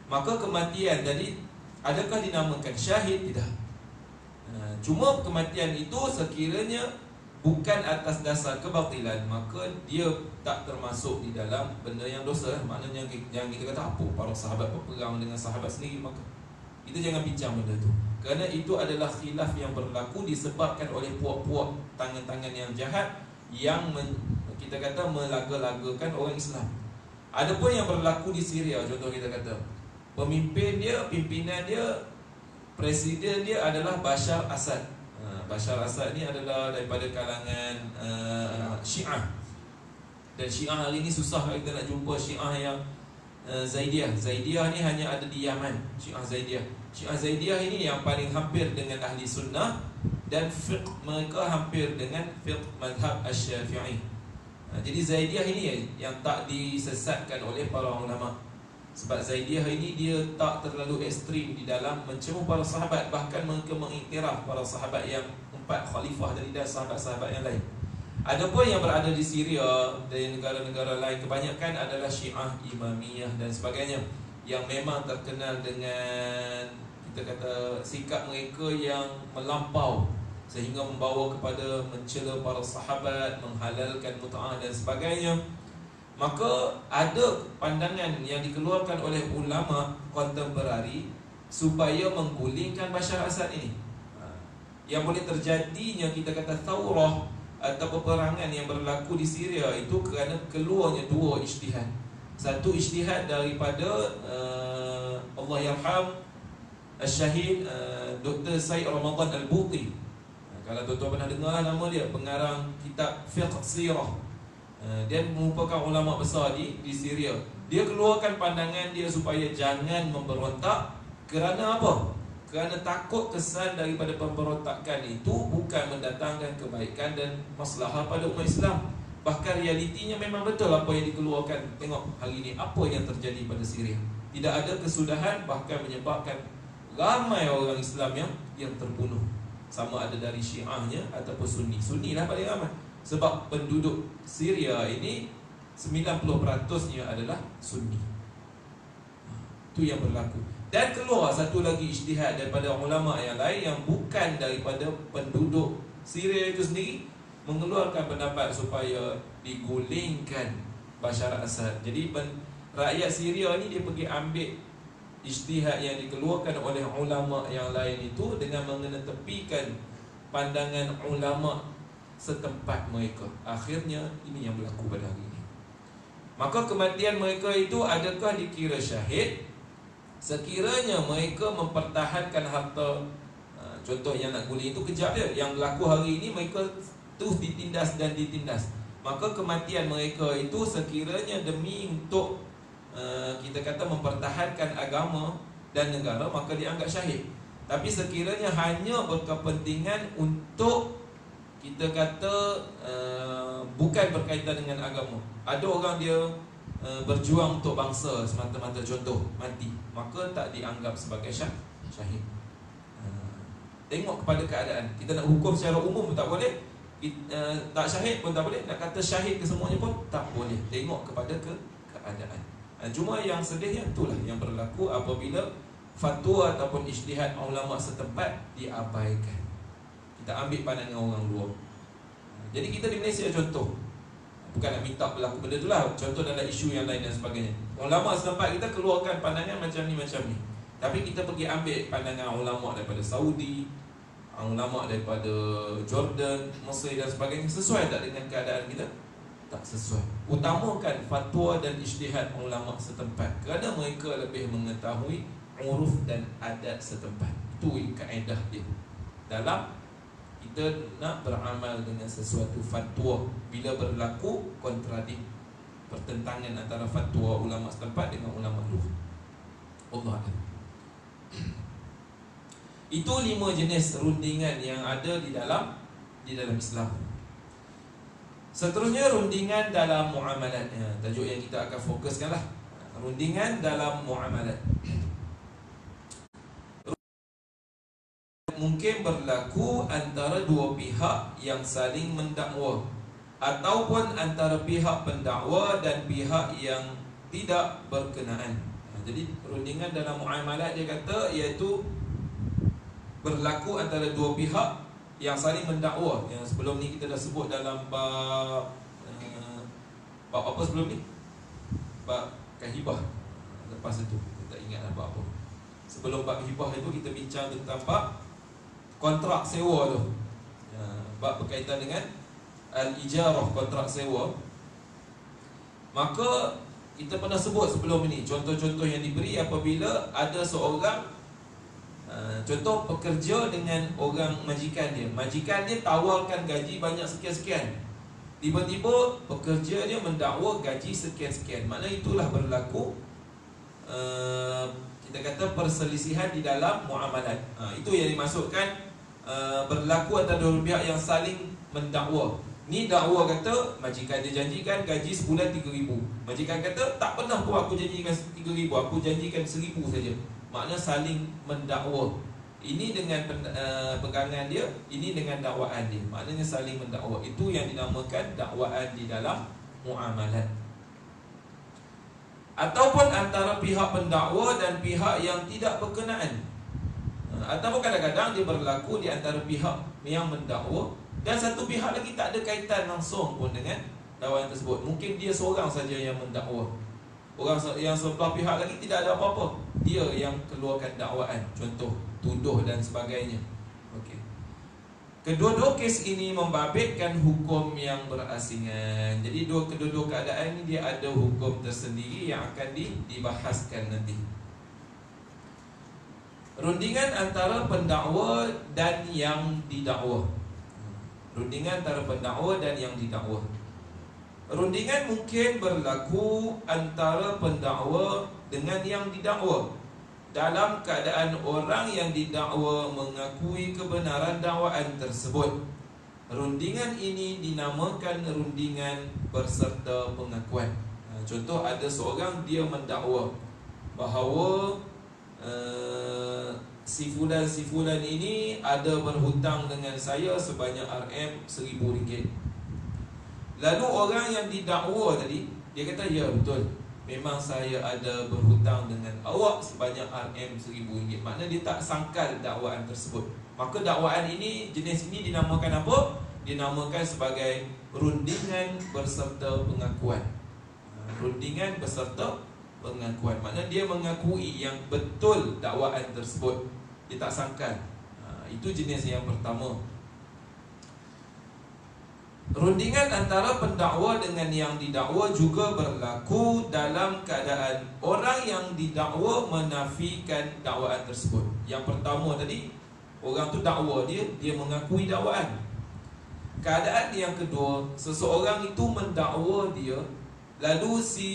Maka kematian jadi adakah dinamakan syahid? Tidak. Cuma kematian itu sekiranya bukan atas dasar kebatilan, maka dia tak termasuk di dalam benda yang dosa. Maknanya yang kita kata apa para sahabat berperang dengan sahabat sendiri, maka kita jangan bincang benda tu. Kerana itu adalah khilaf yang berlaku disebabkan oleh puak-puak tangan-tangan yang jahat yang kita kata melaga-lagakan orang Islam. Adapun yang berlaku di Syria, contoh kita kata pimpinan dia, presiden dia adalah Bashar Assad. Bashar Assad ni adalah daripada kalangan Syiah. Dan Syiah hari ni susah kita nak jumpa Syiah yang Zaidiyah. Zaidiyah ni hanya ada di Yaman. Syiah Zaidiyah. Syiah Zaidiyah ini yang paling hampir dengan ahli sunnah, dan fiqh mereka hampir dengan fiqh madhab Asy-Syafi'i. Jadi Zaidiyah ini yang tak disesatkan oleh para ulama. Sebab Zaidiyah ini dia tak terlalu ekstrim di dalam mencemooh para sahabat. Bahkan mereka mengiktiraf para sahabat yang 4 khalifah dari sahabat-sahabat yang lain. Adapun yang berada di Syria dan negara-negara lain, kebanyakan adalah Syiah Imamiyah dan sebagainya, yang memang terkenal dengan kita kata sikap mereka yang melampau sehingga membawa kepada mencela para sahabat, menghalalkan mut'ah dan sebagainya. Maka ada pandangan yang dikeluarkan oleh ulama kontemporari supaya menggulingkan Bashar Assad ini. Yang boleh terjadinya kita kata thawrah atau peperangan yang berlaku di Syria itu kerana keluarnya 2 ijtihad. Satu ijtihad daripada Allahyarham Al-Syahid Dr. Said Ramadan Al-Buti. Kalau tuan-tuan pernah dengar nama dia, pengarang kitab Fiqh Sirah. Dia merupakan ulama besar di Syria. Dia keluarkan pandangan dia supaya jangan memberontak. Kerana apa? Kerana takut kesan daripada pemberontakan itu bukan mendatangkan kebaikan dan maslahah pada umat Islam. Bahkan realitinya memang betul apa yang dikeluarkan. Tengok hari ini apa yang terjadi pada Syria. Tidak ada kesudahan, bahkan menyebabkan ramai orang Islam yang terbunuh. Sama ada dari Syiahnya ataupun Sunni. Sunni lah paling ramai. Sebab penduduk Syria ini 90%-nya adalah Sunni. Itu yang berlaku. Dan keluar satu lagi ijtihad daripada ulama yang lain yang bukan daripada penduduk Syria itu sendiri, mengeluarkan pendapat supaya digulingkan Bashar Assad. Jadi rakyat Syria ni dia pergi ambil ijtihad yang dikeluarkan oleh ulama yang lain itu dengan mengetepikan pandangan ulama setempat mereka. Akhirnya ini yang berlaku pada hari ini. Maka kematian mereka itu adakah dikira syahid? Sekiranya mereka mempertahankan harta, contoh yang nak guling itu kejap dia. Yang berlaku hari ini mereka terus ditindas dan ditindas. Maka kematian mereka itu sekiranya demi untuk kita kata mempertahankan agama dan negara, maka dianggap syahid. Tapi sekiranya hanya berkepentingan untuk kita kata bukan berkaitan dengan agama, ada orang dia berjuang untuk bangsa semata-mata, contoh mati, maka tak dianggap sebagai syahid. Tengok kepada keadaan. Kita nak hukum secara umum pun tak boleh, tak syahid pun tak boleh, nak kata syahid ke semuanya pun tak boleh. Tengok kepada keadaan. Cuma yang sedihnya itulah yang berlaku apabila fatwa ataupun ijtihad ulama setempat diabaikan. Kita ambil pandangan orang luar. Jadi kita di Malaysia contoh, bukan nak minta berlaku benda tu lah, contoh dalam isu yang lain dan sebagainya. Ulama setempat kita keluarkan pandangan macam ni. Tapi kita pergi ambil pandangan ulama daripada Saudi, ulama daripada Jordan, Mesir dan sebagainya. Sesuai tak dengan keadaan kita? Tak sesuai. Utamakan fatwa dan ijtihad ulama setempat, kerana mereka lebih mengetahui uruf dan adat setempat. Itu kaedah dia dalam kita nak beramal dengan sesuatu fatwa. Bila berlaku kontradik, pertentangan antara fatwa ulama setempat dengan ulama luar, Allah a'lam. Itu 5 jenis rundingan yang ada di dalam Islam. Seterusnya rundingan dalam muamalat. Tajuk yang kita akan fokuskanlah, rundingan dalam muamalat. Mungkin berlaku antara 2 pihak yang saling mendakwa, ataupun antara pihak pendakwa dan pihak yang tidak berkenaan. Jadi rundingan dalam muamalat dia kata iaitu berlaku antara 2 pihak yang saling mendakwa. Yang sebelum ni kita dah sebut dalam bab apa sebelum ni? Bab hibah. Lepas itu kita tak ingat bab apa. Sebelum bab hibah itu kita bincang tentang bab kontrak sewa tu. Bab berkaitan dengan al-ijarah, kontrak sewa. Maka kita pernah sebut sebelum ini contoh-contoh yang diberi apabila ada seorang contoh pekerja dengan orang majikan dia. Majikan dia tawarkan gaji banyak sekian-sekian. Tiba-tiba pekerja dia mendakwa gaji sekian-sekian. Maknanya itulah berlaku kita kata perselisihan di dalam muamalat. Itu yang dimaksudkan berlaku antara dua pihak yang saling mendakwa. Ni dakwa kata majikan dia janjikan gaji sebulan 3,000. Majikan kata tak pernah pun aku janjikan 3,000, aku janjikan 1,000 saja. Maknanya saling mendakwa. Ini dengan pegangan dia, ini dengan dakwaan dia. Maknanya saling mendakwa. Itu yang dinamakan dakwaan di dalam muamalat. Ataupun antara pihak pendakwa dan pihak yang tidak berkenaan. Ataupun kadang-kadang dia berlaku di antara pihak yang mendakwa dan satu pihak lagi tak ada kaitan langsung pun dengan dakwaan tersebut. Mungkin dia seorang saja yang mendakwa. Orang yang sebelah pihak lagi tidak ada apa-apa. Dia yang keluarkan dakwaan. Contoh, tuduh dan sebagainya. Okey. Kedua-dua kes ini membabitkan hukum yang berasingan. Jadi kedua-dua keadaan ini dia ada hukum tersendiri yang akan dibahaskan nanti. Rundingan antara pendakwa dan yang didakwa. Rundingan antara pendakwa dan yang didakwa. Rundingan mungkin berlaku antara pendakwa dengan yang didakwa dalam keadaan orang yang didakwa mengakui kebenaran dakwaan tersebut. Rundingan ini dinamakan rundingan berserta pengakuan. Contoh, ada seorang dia mendakwa bahawa si fulan ini ada berhutang dengan saya sebanyak RM1,000. Lalu orang yang didakwa tadi dia kata, ya betul, memang saya ada berhutang dengan awak sebanyak RM1,000. Maknanya dia tak sangkal dakwaan tersebut. Maka dakwaan ini, jenis ini dinamakan apa? Dinamakan sebagai rundingan berserta pengakuan. Rundingan berserta pengakuan. Maknanya dia mengakui yang betul dakwaan tersebut. Dia tak sangkal. Itu jenis yang pertama. Rundingan antara pendakwa dengan yang didakwa juga berlaku dalam keadaan orang yang didakwa menafikan dakwaan tersebut. Yang pertama tadi, orang tu dakwa dia mengakui dakwaan. Keadaan yang kedua, seseorang itu mendakwa dia, lalu si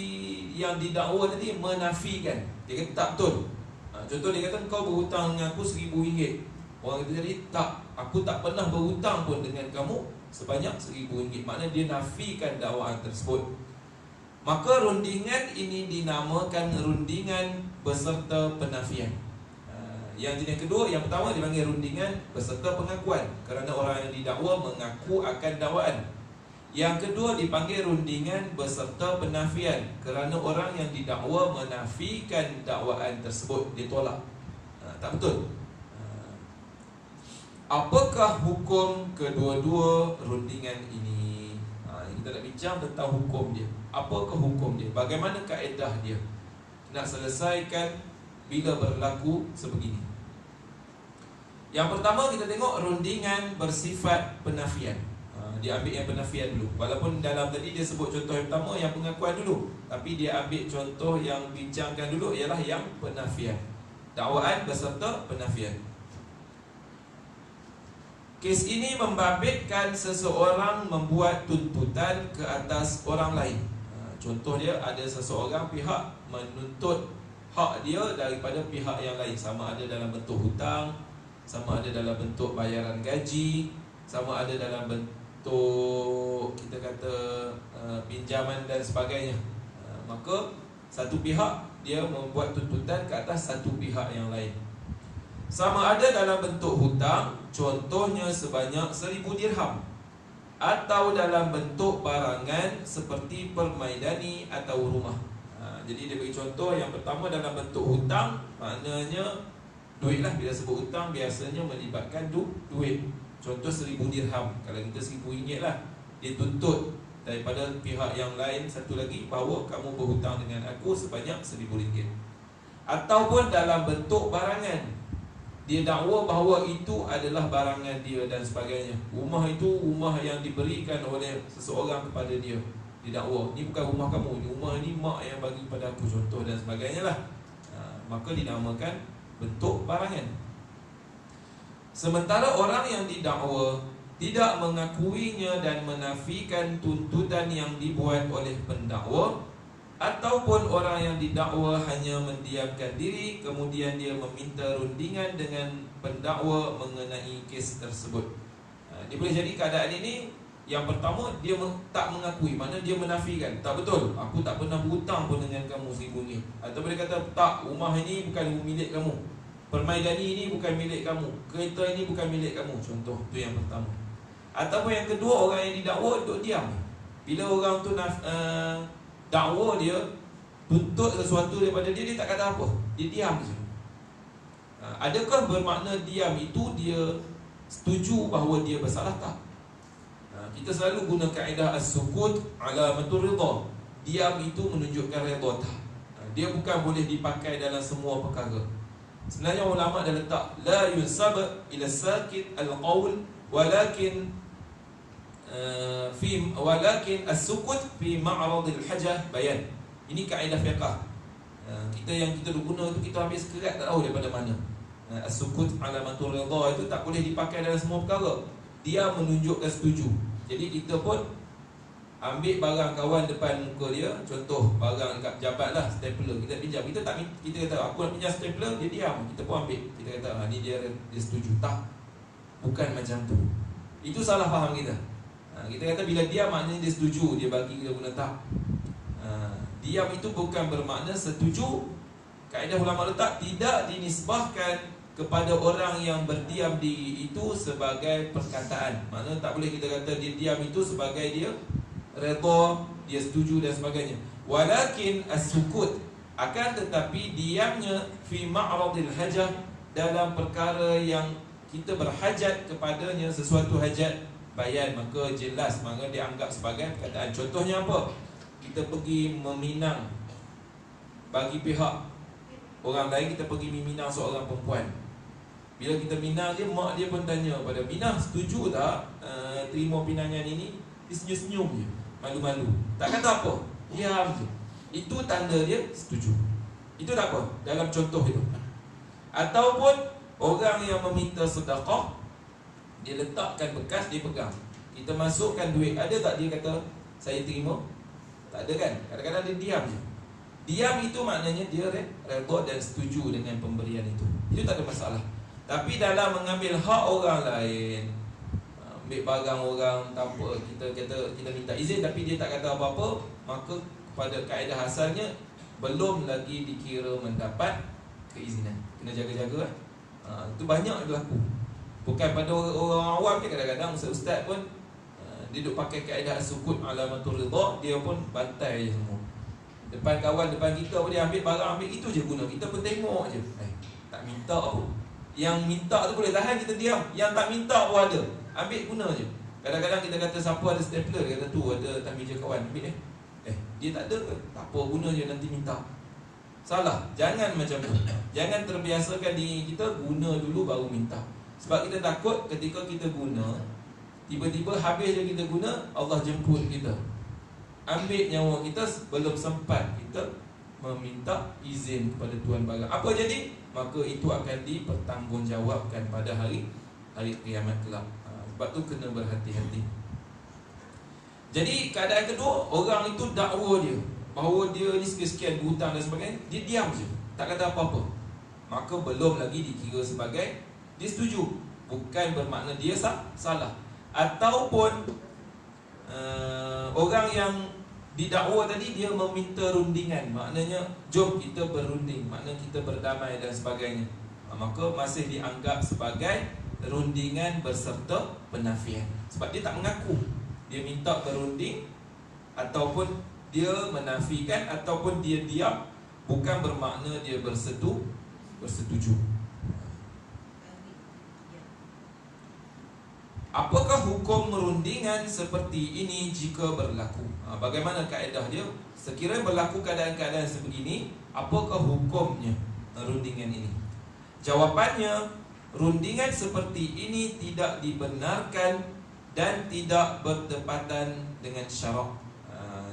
yang didakwa tadi menafikan. Dia kata tak betul. Contoh, dia kata kau berhutang dengan aku RM1,000. Orang kata tadi, tak, aku tak pernah berhutang pun dengan kamu sebanyak RM1,000. Maknanya dia nafikan dakwaan tersebut. Maka rundingan ini dinamakan rundingan beserta penafian. Yang jenis kedua, yang pertama dipanggil rundingan beserta pengakuan, kerana orang yang didakwa mengaku akan dakwaan. Yang kedua dipanggil rundingan beserta penafian, kerana orang yang didakwa menafikan dakwaan tersebut, dia tolak, tak betul. Apakah hukum kedua-dua rundingan ini? Kita nak bincang tentang hukum dia. Apakah hukum dia? Bagaimana kaedah dia? Nak selesaikan bila berlaku sebegini. Yang pertama kita tengok rundingan bersifat penafian. Dia ambil yang penafian dulu. Walaupun dalam tadi dia sebut contoh yang pertama yang pengakuan dulu, tapi dia ambil contoh yang bincangkan dulu ialah yang penafian. Dakwaan beserta penafian. Kes ini membabitkan seseorang membuat tuntutan ke atas orang lain. Contoh dia, ada seseorang pihak menuntut hak dia daripada pihak yang lain, sama ada dalam bentuk hutang, sama ada dalam bentuk bayaran gaji, sama ada dalam bentuk kita kata pinjaman dan sebagainya. Maka satu pihak dia membuat tuntutan ke atas satu pihak yang lain. Sama ada dalam bentuk hutang, contohnya sebanyak 1,000 dirham, atau dalam bentuk barangan seperti permaidani atau rumah. Jadi dia bagi contoh. Yang pertama dalam bentuk hutang, maknanya duit lah. Bila sebut hutang biasanya melibatkan duit. Contoh 1,000 dirham, kalau kita RM1,000 lah. Dia tuntut daripada pihak yang lain satu lagi bahawa kamu berhutang dengan aku sebanyak RM1,000. Ataupun dalam bentuk barangan, dia dakwa bahawa itu adalah barangan dia dan sebagainya. Rumah itu rumah yang diberikan oleh seseorang kepada dia. Dia dakwa, ni bukan rumah kamu, ni rumah ni mak yang bagi pada aku, contoh dan sebagainya lah. Maka dinamakan bentuk barangan. Sementara orang yang didakwa tidak mengakuinya dan menafikan tuntutan yang dibuat oleh pendakwa, ataupun orang yang didakwa hanya mendiamkan diri kemudian dia meminta rundingan dengan pendakwa mengenai kes tersebut. Dia boleh jadi keadaan ini, yang pertama dia tak mengakui, maknanya dia menafikan, tak betul, aku tak pernah berhutang pun dengan kamu RM1,000. Ataupun dia kata, tak, rumah ini bukan milik kamu, permaidani ini bukan milik kamu, kereta ini bukan milik kamu, contoh. Itu yang pertama. Ataupun yang kedua, orang yang didakwa duduk diam. Bila orang tu dakwa dia, tuntut sesuatu daripada dia, dia tak kata apa, dia diam je. Adakah bermakna diam itu dia setuju bahawa dia bersalah? Tak. Kita selalu guna kaedah as-sukut alamatur ridha. Diam itu menunjukkan redha. Tak. Dia bukan boleh dipakai dalam semua perkara. Sebenarnya ulama dah letak la yunsab ila sakit al-qawl walakin as-sukut fi ma'rad al-hajah bayan. Ini kaedah fiqh. Kita yang kita guna tu kita ambil sekerat, tak tahu daripada mana. As-sukut alamatur ridha itu tak boleh dipakai dalam semua perkara. Dia menunjukkan setuju. Jadi kita pun ambil barang kawan depan muka dia, contoh barang dekat pejabat lah, stapler, kita pinjam, kita kata aku nak pinjam stapler, dia diam, kita pun ambil, kita kata ni dia setuju. Tak, bukan macam tu. Itu salah faham kita. Kita kata bila diam maknanya dia setuju, dia bagi kita guna. Tak. Diam itu bukan bermakna setuju. Kaedah ulama letak tidak dinisbahkan kepada orang yang berdiam diri itu sebagai perkataan. Maknanya tak boleh kita kata dia diam itu sebagai dia redha, dia setuju dan sebagainya. Walakin as-sukut, akan tetapi diamnya fi ma'radil hajah, dalam perkara yang kita berhajat kepadanya, sesuatu hajat bayan, maka jelas, maka dianggap sebagai perkataan. Contohnya apa? Kita pergi meminang bagi pihak orang lain, kita pergi meminang seorang perempuan. Bila kita minang dia, mak dia pun tanya pada Minah, setuju tak terima pinangan ini? Dia senyum-senyum je, malu-malu, tak kata apa, diam je. Itu tanda dia setuju. Itu tak apa dalam contoh itu. Ataupun orang yang meminta sedekah, dia letakkan bekas, dia pegang. Kita masukkan duit, ada tak dia kata saya terima? Tak ada kan? Kadang-kadang dia diam je. Diam itu maknanya dia redha dan setuju dengan pemberian itu. Itu tak ada masalah. Tapi dalam mengambil hak orang lain, ambil barang orang tanpa kita minta izin tapi dia tak kata apa-apa, maka pada kaedah asalnya belum lagi dikira mendapat keizinan. Kena jaga-jaga. Itu banyak berlaku. Bukan pada orang awam je, kadang-kadang ustaz pun dia duk pakai kaedah sukut alamatur ridha, dia pun bantai je semua. Depan kawan, depan kita pun dia ambil barang, ambil itu je guna. Kita pun tengok je. Tak minta apa. Yang minta tu boleh tahan, kita diam. Yang tak minta pun ada, ambil guna je. Kadang-kadang kita kata siapa ada stapler, dia kata tu ada atas meja kawan, ambil dia tak ada ke? Tak apa, guna je, nanti minta. Salah. Jangan macam tu. Jangan terbiasakan diri kita guna dulu baru minta. Sebab kita takut ketika kita guna, tiba-tiba habis je kita guna, Allah jemput kita, ambil nyawa kita belum sempat kita meminta izin kepada tuan barang. Apa jadi? Maka itu akan dipertanggungjawabkan pada hari kiamat kelak. Sebab tu kena berhati-hati. Jadi keadaan kedua, orang itu dakwa dia bahawa dia ni sekian-sekian berhutang dan sebagainya, dia diam je, tak kata apa-apa, maka belum lagi dikira sebagai dia setuju. Bukan bermakna dia salah. Ataupun orang yang didakwa tadi dia meminta rundingan, maknanya jom kita berunding, maknanya kita berdamai dan sebagainya, maka masih dianggap sebagai rundingan berserta penafian. Sebab dia tak mengaku, dia minta berunding ataupun dia menafikan ataupun dia diam, bukan bermakna dia bersetuju. Apakah hukum merundingan seperti ini jika berlaku? Bagaimana kaedah dia? Sekiranya berlaku keadaan-keadaan sebegini, apakah hukumnya rundingan ini? Jawapannya, rundingan seperti ini tidak dibenarkan dan tidak bertepatan dengan syarak.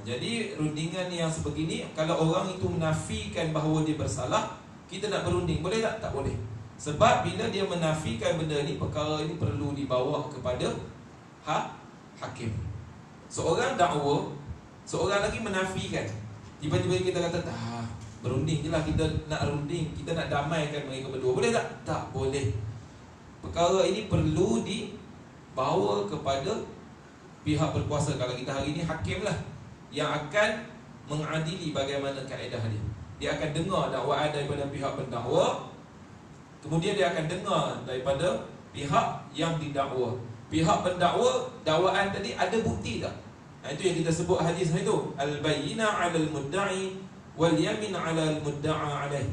Jadi rundingan yang sebegini, kalau orang itu menafikan bahawa dia bersalah, kita nak berunding, boleh tak? Tak boleh. Sebab bila dia menafikan benda ni, perkara ini perlu dibawa kepada hakim. Seorang dakwa, seorang lagi menafikan, tiba-tiba kita kata berunding je lah, kita nak runding, kita nak damaikan mereka berdua, boleh tak? Tak boleh. Perkara ini perlu dibawa kepada pihak berkuasa. Kalau kita hari ini hakim lah yang akan mengadili bagaimana kaedah dia. Dia akan dengar dakwaan daripada pihak pendakwa, kemudian dia akan dengar daripada pihak yang didakwa. Pihak pendakwa, dakwaan tadi ada bukti tak? Itu yang kita sebut hadis itu, al-bayyina 'alal mudda'i wal yamin 'alal mudda'a 'alaih.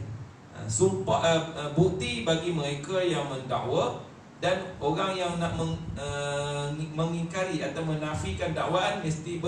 Sumpah, bukti bagi mereka yang mendakwa, dan orang yang nak mengingkari atau menafikan dakwaan mesti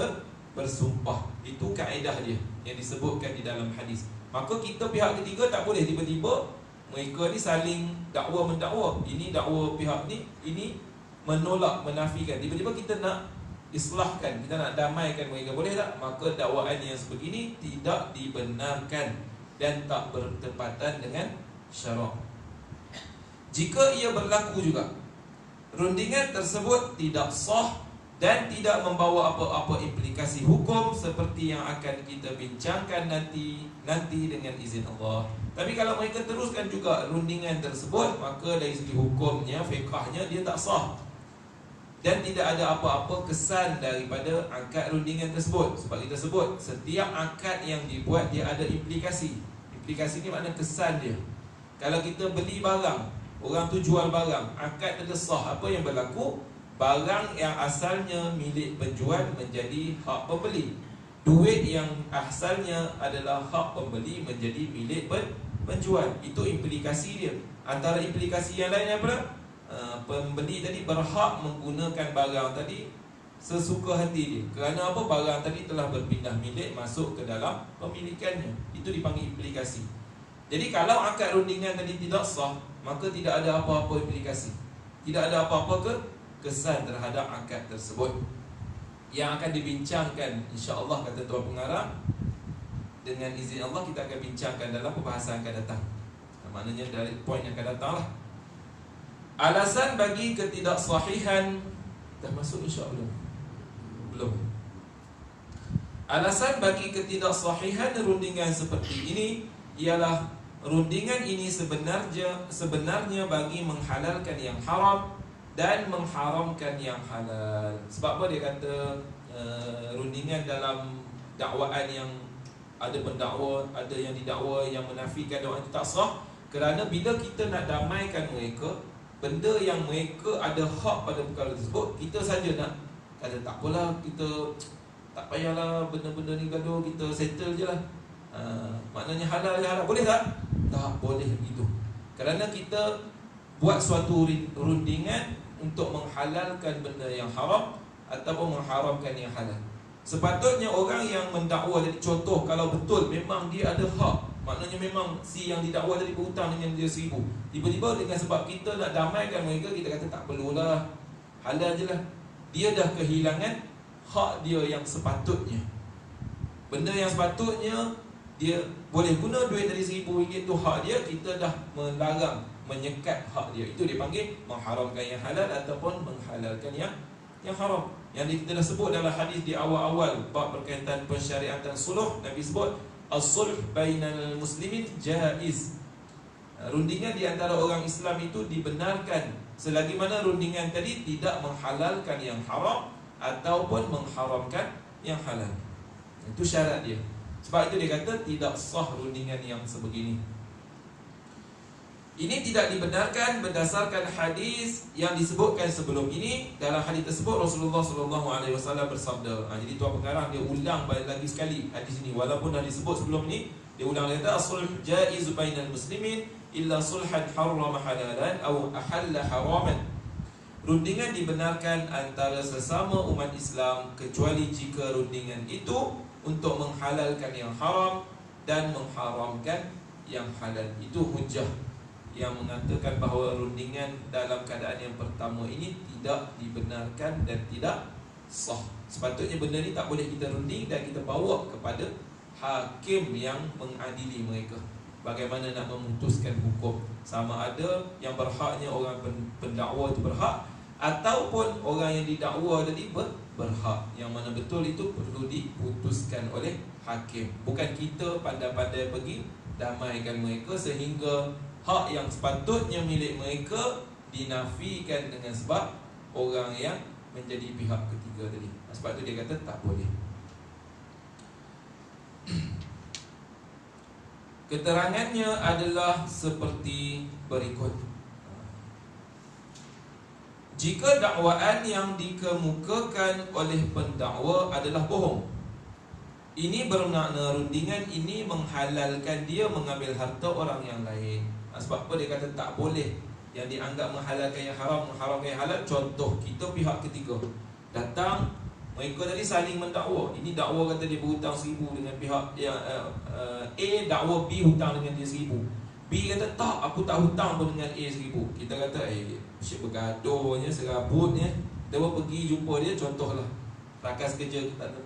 bersumpah. Itu kaedah dia yang disebutkan di dalam hadis. Maka kita pihak ketiga tak boleh tiba-tiba mereka ni saling dakwa-mendakwa. Ini dakwa pihak ni, ini menolak, menafikan. Tiba-tiba kita nak islahkan, kita nak damaikan mereka, boleh tak? Maka dakwaan yang sebegini tidak dibenarkan dan tak bertepatan dengan syarak. Jika ia berlaku juga, rundingan tersebut tidak sah dan tidak membawa apa-apa implikasi hukum seperti yang akan kita bincangkan nanti dengan izin Allah. Tapi kalau mereka teruskan juga rundingan tersebut, maka dari segi hukumnya, fiqahnya, dia tak sah dan tidak ada apa-apa kesan daripada akad rundingan tersebut. Sebab kita sebut, setiap akad yang dibuat dia ada implikasi. Implikasi ni makna kesan dia. Kalau kita beli barang, orang tu jual barang, akad ada sah. Apa yang berlaku? Barang yang asalnya milik penjual menjadi hak pembeli. Duit yang asalnya adalah hak pembeli menjadi milik penjual. Itu implikasi dia. Antara implikasi yang lain apa? Pembeli tadi berhak menggunakan barang tadi sesuka hati dia. Kerana apa? Barang tadi telah berpindah milik, masuk ke dalam pemilikannya. Itu dipanggil implikasi. Jadi kalau akad rundingan tadi tidak sah, maka tidak ada apa-apa implikasi, tidak ada apa-apa kesan terhadap akad tersebut. Yang akan dibincangkan insya-Allah, kata Tuan Pengarah, dengan izin Allah kita akan bincangkan dalam perbahasan akan datang. Maknanya dari poin yang akan datang lah. Alasan bagi ketidaksahihan, dah masuk insya-Allah belum? Alasan bagi ketidaksahihan rundingan seperti ini ialah rundingan ini sebenarnya bagi menghalalkan yang haram dan mengharamkan yang halal. Sebab apa dia kata rundingan dalam dakwaan yang ada pendakwa, ada yang didakwa, yang menafikan dakwaan itu tak sah? Kerana bila kita nak damaikan mereka, benda yang mereka ada hak pada perkara tersebut, kita saja nak kata tak apalah, kita tak payahlah benda-benda ni gaduh, kita settle je lah. Maknanya halal je halal. Boleh tak? Tak boleh begitu. Kerana kita buat suatu rundingan untuk menghalalkan benda yang haram ataupun mengharamkan yang halal. Sepatutnya orang yang mendakwa, jadi contoh, kalau betul memang dia ada hak, maknanya memang si yang didakwa tadi berhutang dengan dia 1,000, tiba-tiba dengan sebab kita nak damaikan mereka, kita kata tak perlulah, halal je lah. Dia dah kehilangan hak dia yang sepatutnya. Benda yang sepatutnya dia boleh guna duit dari RM1,000 tu hak dia, kita dah melarang, menyekat hak dia. Itu dipanggil mengharamkan yang halal ataupun menghalalkan yang haram. Yang kita dah sebut dalam hadis di awal-awal bab berkaitan pensyariatan suluh, Nabi sebut as-sulh bainal muslimin jaiz. Rundingan di antara orang Islam itu dibenarkan selagi mana rundingan tadi tidak menghalalkan yang haram ataupun mengharamkan yang halal. Itu syarat dia. Sebab itu dia kata tidak sah rundingan yang sebegini. Ini tidak dibenarkan berdasarkan hadis yang disebutkan sebelum ini. Dalam hadis tersebut Rasulullah SAW bersabda. Jadi Tuan Pengarang dia ulang balik lagi sekali hadis ini, walaupun dah disebut sebelum ini. Dia ulang, dia kata as-sulh jaiz bainal muslimin illa sulhan harrama halalan aw ahalla haraman. Rundingan dibenarkan antara sesama umat Islam kecuali jika rundingan itu untuk menghalalkan yang haram dan mengharamkan yang halal. Itu hujah yang mengatakan bahawa rundingan dalam keadaan yang pertama ini tidak dibenarkan dan tidak sah. Sepatutnya benda ni tak boleh kita runding dan kita bawa kepada hakim yang mengadili mereka. Bagaimana nak memutuskan hukum, sama ada yang berhaknya orang pendakwa itu berhak ataupun orang yang didakwa tadi berhak. Yang mana betul itu perlu diputuskan oleh hakim. Bukan kita pandai-pandai pergi damaikan mereka sehingga hak yang sepatutnya milik mereka dinafikan dengan sebab orang yang menjadi pihak ketiga tadi. Sebab tu dia kata tak boleh. Keterangannya adalah seperti berikut. Jika dakwaan yang dikemukakan oleh pendakwa adalah bohong, ini bermakna rundingan ini menghalalkan dia mengambil harta orang yang lain. Sebab apa dia kata tak boleh? Yang dianggap menghalalkan yang haram, mengharamkan yang halal. Contoh, kita pihak ketiga datang, mereka tadi saling mendakwa. Ini dakwa kata dia berhutang 1,000 dengan pihak yang A, dakwa B hutang dengan dia 1,000. B kata tak, aku tak hutang pun dengan A 1,000. Kita kata asyik bergaduhnya, serabutnya. Kita pun pergi jumpa dia, contohlah rakas kerja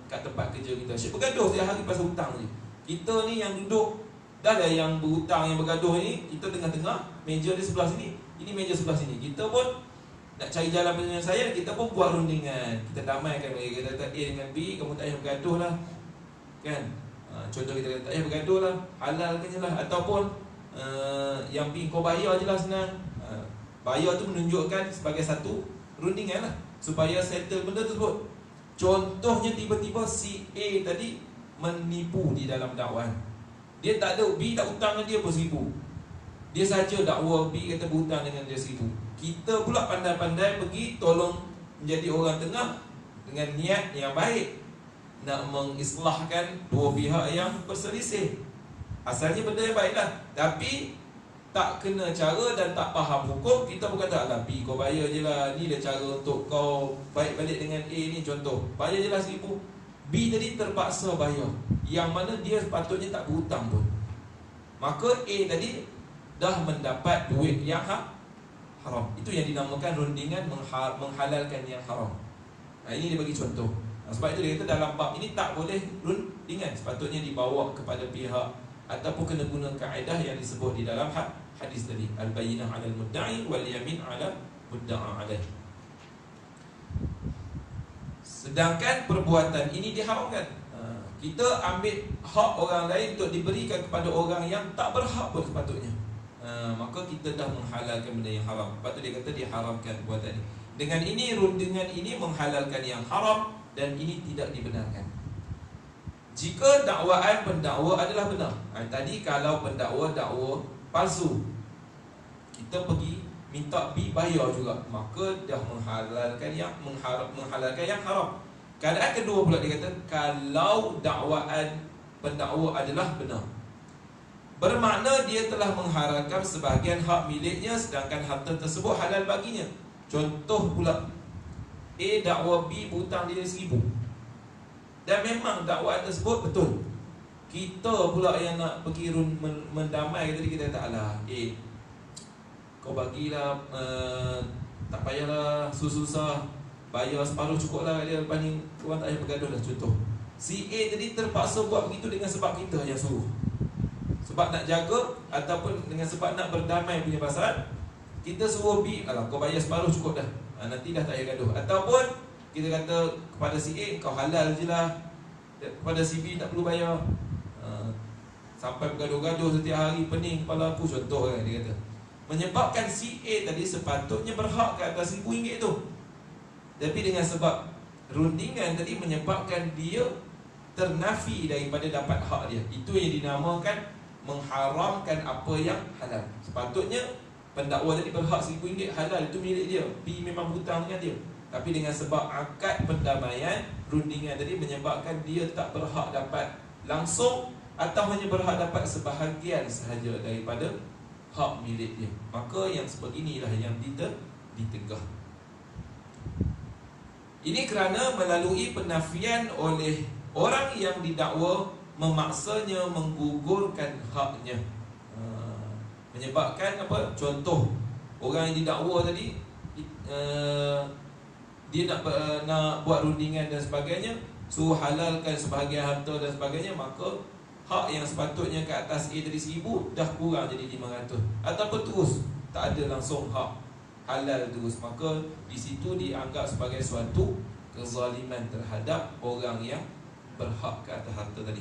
kat tempat kerja kita, asyik bergaduh setiap hari pasal hutang je. Kita ni yang duduk, dah lah yang berhutang, yang bergaduh ni, kita tengah-tengah, meja dia sebelah sini, ini meja sebelah sini. Kita pun nak cari jalan penyelesaian, kita pun buat rundingan. Kita damaikan mereka. Kita kata A dengan B, kamu tak payah bergaduh lah, kan? Contoh kita kata tak payah bergaduh lah, halalkan je lah. Ataupun yang B kau bayar je lah, senang. Bayar tu menunjukkan sebagai satu rundingan lah, supaya settle benda tersebut. Contohnya tiba-tiba si A tadi menipu di dalam dakwaan. Dia tak ada, B tak hutang dengan dia pun 1,000. Dia saja dakwa B kata berhutang dengan dia 1,000. Kita pula pandai-pandai pergi tolong menjadi orang tengah dengan niat yang baik, nak mengislahkan dua pihak yang berselisih. Asalnya benda yang baiklah, tapi tak kena cara dan tak faham hukum, kita bukan tak lah, B kau bayar je lah, ni dah cara untuk kau baik balik dengan A ni. Contoh, bayar je lah 1,000. B tadi terpaksa bayar, yang mana dia sepatutnya tak berhutang pun. Maka A tadi dah mendapat duit yang haram. Itu yang dinamakan rundingan menghalalkan yang haram. Ini dia bagi contoh. Sebab itu dia kata dalam bab ini tak boleh rundingan, sepatutnya dibawa kepada pihak ataupun kena guna kaedah yang disebut di dalam hadis tadi, al-bayyinah 'alal mudda'i wal yamin 'ala mudda'a 'alaih. Sedangkan perbuatan ini diharamkan. Kita ambil hak orang lain untuk diberikan kepada orang yang tak berhak pun sepatutnya. Maka kita dah menghalalkan benda yang haram. Lepas tu dia kata diharamkan perbuatan ini. Dengan ini rundingan ini menghalalkan yang haram dan ini tidak dibenarkan. Jika dakwaan pendakwa adalah benar. Tadi kalau pendakwa dakwa palsu, kita pergi minta B bayar juga, maka dah menghalalkan yang menghalalkan yang haram. Keadaan kedua pula dia kata kalau dakwaan pendakwa adalah benar, bermakna dia telah mengharamkan sebahagian hak miliknya sedangkan harta tersebut halal baginya. Contoh pula, A dakwa B berhutang dia 1,000 dan memang dakwaan tersebut betul. Kita pula yang nak pergi mendamai, tadi kita kata alah kau bagilah, tak payahlah susah-susah, bayar separuh cukup lah dia, lepas ni korang tak payah bergaduh lah. Contoh, si A tadi terpaksa buat begitu dengan sebab kita yang suruh, sebab nak jaga ataupun dengan sebab nak berdamai punya pasal. Kita suruh B, alah kau bayar separuh cukup dah, nanti dah tak payah gaduh. Ataupun kita kata kepada si A, kau halal je lah, kepada si B tak perlu bayar. Sampai bergaduh-gaduh setiap hari, pening kepala aku, contoh kan dia kata. Menyebabkan si A tadi sepatutnya berhak ke atas RM1,000 tu, tapi dengan sebab rundingan tadi menyebabkan dia ternafi daripada dapat hak dia. Itu yang dinamakan mengharamkan apa yang halal. Sepatutnya pendakwa tadi berhak RM1,000 halal, itu milik dia, B memang hutang dengan dia. Tapi dengan sebab akad pendamaian, rundingan tadi menyebabkan dia tak berhak dapat langsung atau hanya berhak dapat sebahagian sahaja daripada hak milik dia. Maka yang sebeginilah yang ditegah. Ini kerana melalui penafian oleh orang yang didakwa memaksanya menggugurkan haknya. Menyebabkan apa? Contoh, orang yang didakwa tadi dia nak buat rundingan dan sebagainya, suruh halalkan sebahagian harta dan sebagainya, maka hak yang sepatutnya ke atas A dari 1000 dah kurang jadi 500. Ataupun terus tak ada langsung hak halal terus, maka di situ dianggap sebagai suatu kezaliman terhadap orang yang berhak ke atas harta tadi.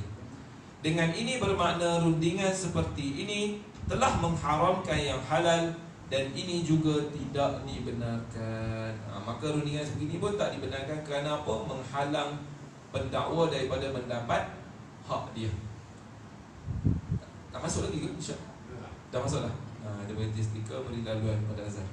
Dengan ini bermakna rundingan seperti ini telah mengharamkan yang halal, dan ini juga tidak dibenarkan. Maka rundingan seperti ini pun tak dibenarkan kerana apa? Menghalang pendakwa daripada mendapat hak dia. Tak masuk lagi ke? Syah? Dah masuk dah? Dia berhenti stiker beri laluan pada azan.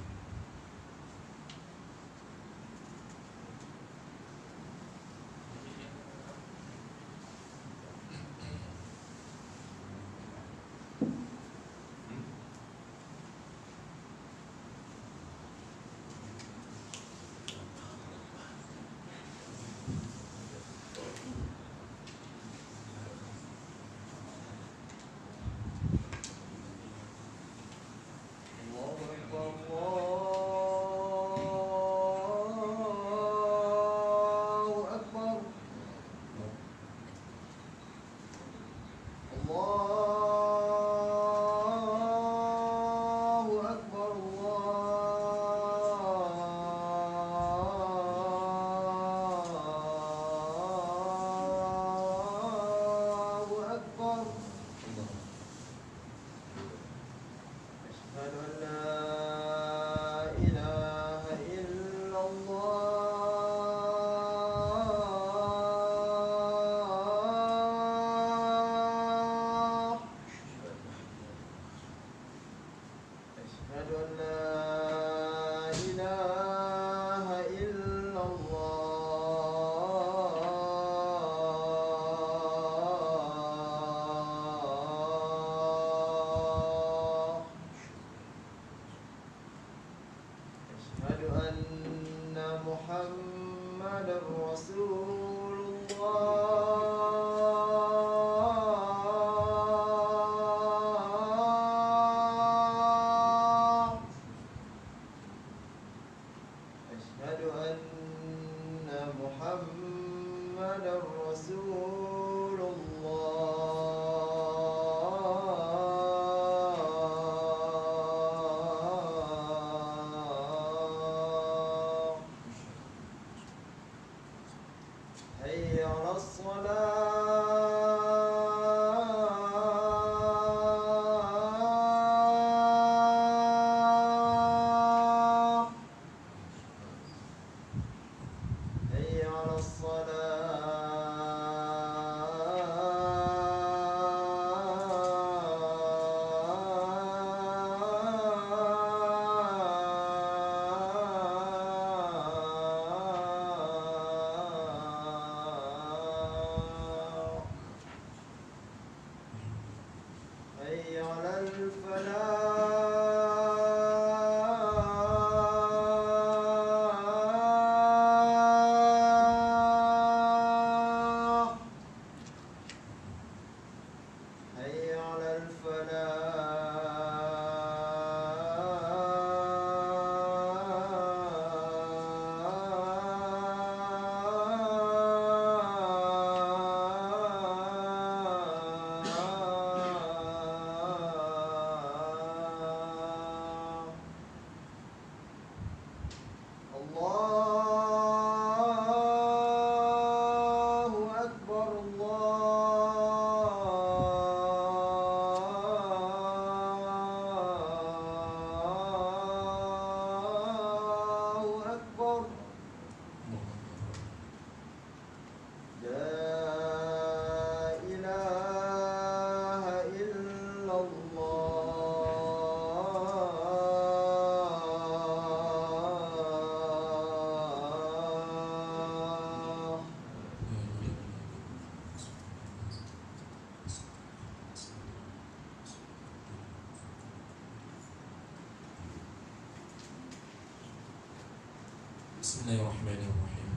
Bismillahirrahmanirrahim.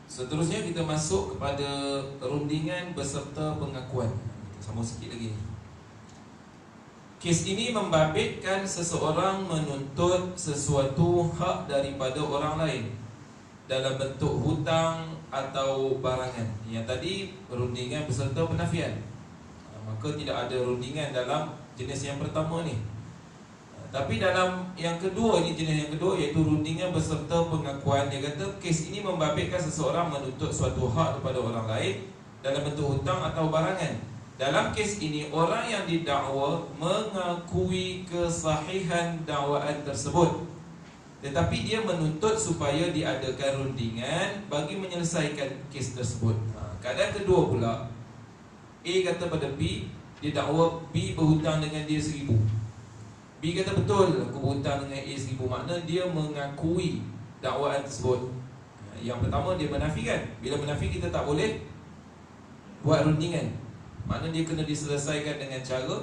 Seterusnya kita masuk kepada rundingan beserta pengakuan. Kita sambung sikit lagi. kes ini membabitkan seseorang menuntut sesuatu hak daripada orang lain dalam bentuk hutang atau barangan. Yang tadi rundingan beserta penafian, maka tidak ada rundingan dalam jenis yang pertama ni. Tapi dalam yang kedua ni, jenis yang kedua, iaitu rundingan beserta pengakuan, dia kata kes ini membabitkan seseorang menuntut suatu hak daripada orang lain dalam bentuk hutang atau barangan. Dalam kes ini, orang yang didakwa mengakui kesahihan dakwaan tersebut, tetapi dia menuntut supaya diadakan rundingan bagi menyelesaikan kes tersebut. Keadaan kedua pula, A kata pada B, dia dakwa B berhutang dengan dia 1,000. B kata betul, aku berhutang dengan A 1,000. Makna dia mengakui dakwaan tersebut. Yang pertama dia menafikan. Bila menafi, kita tak boleh buat rundingan. Makna dia kena diselesaikan dengan cara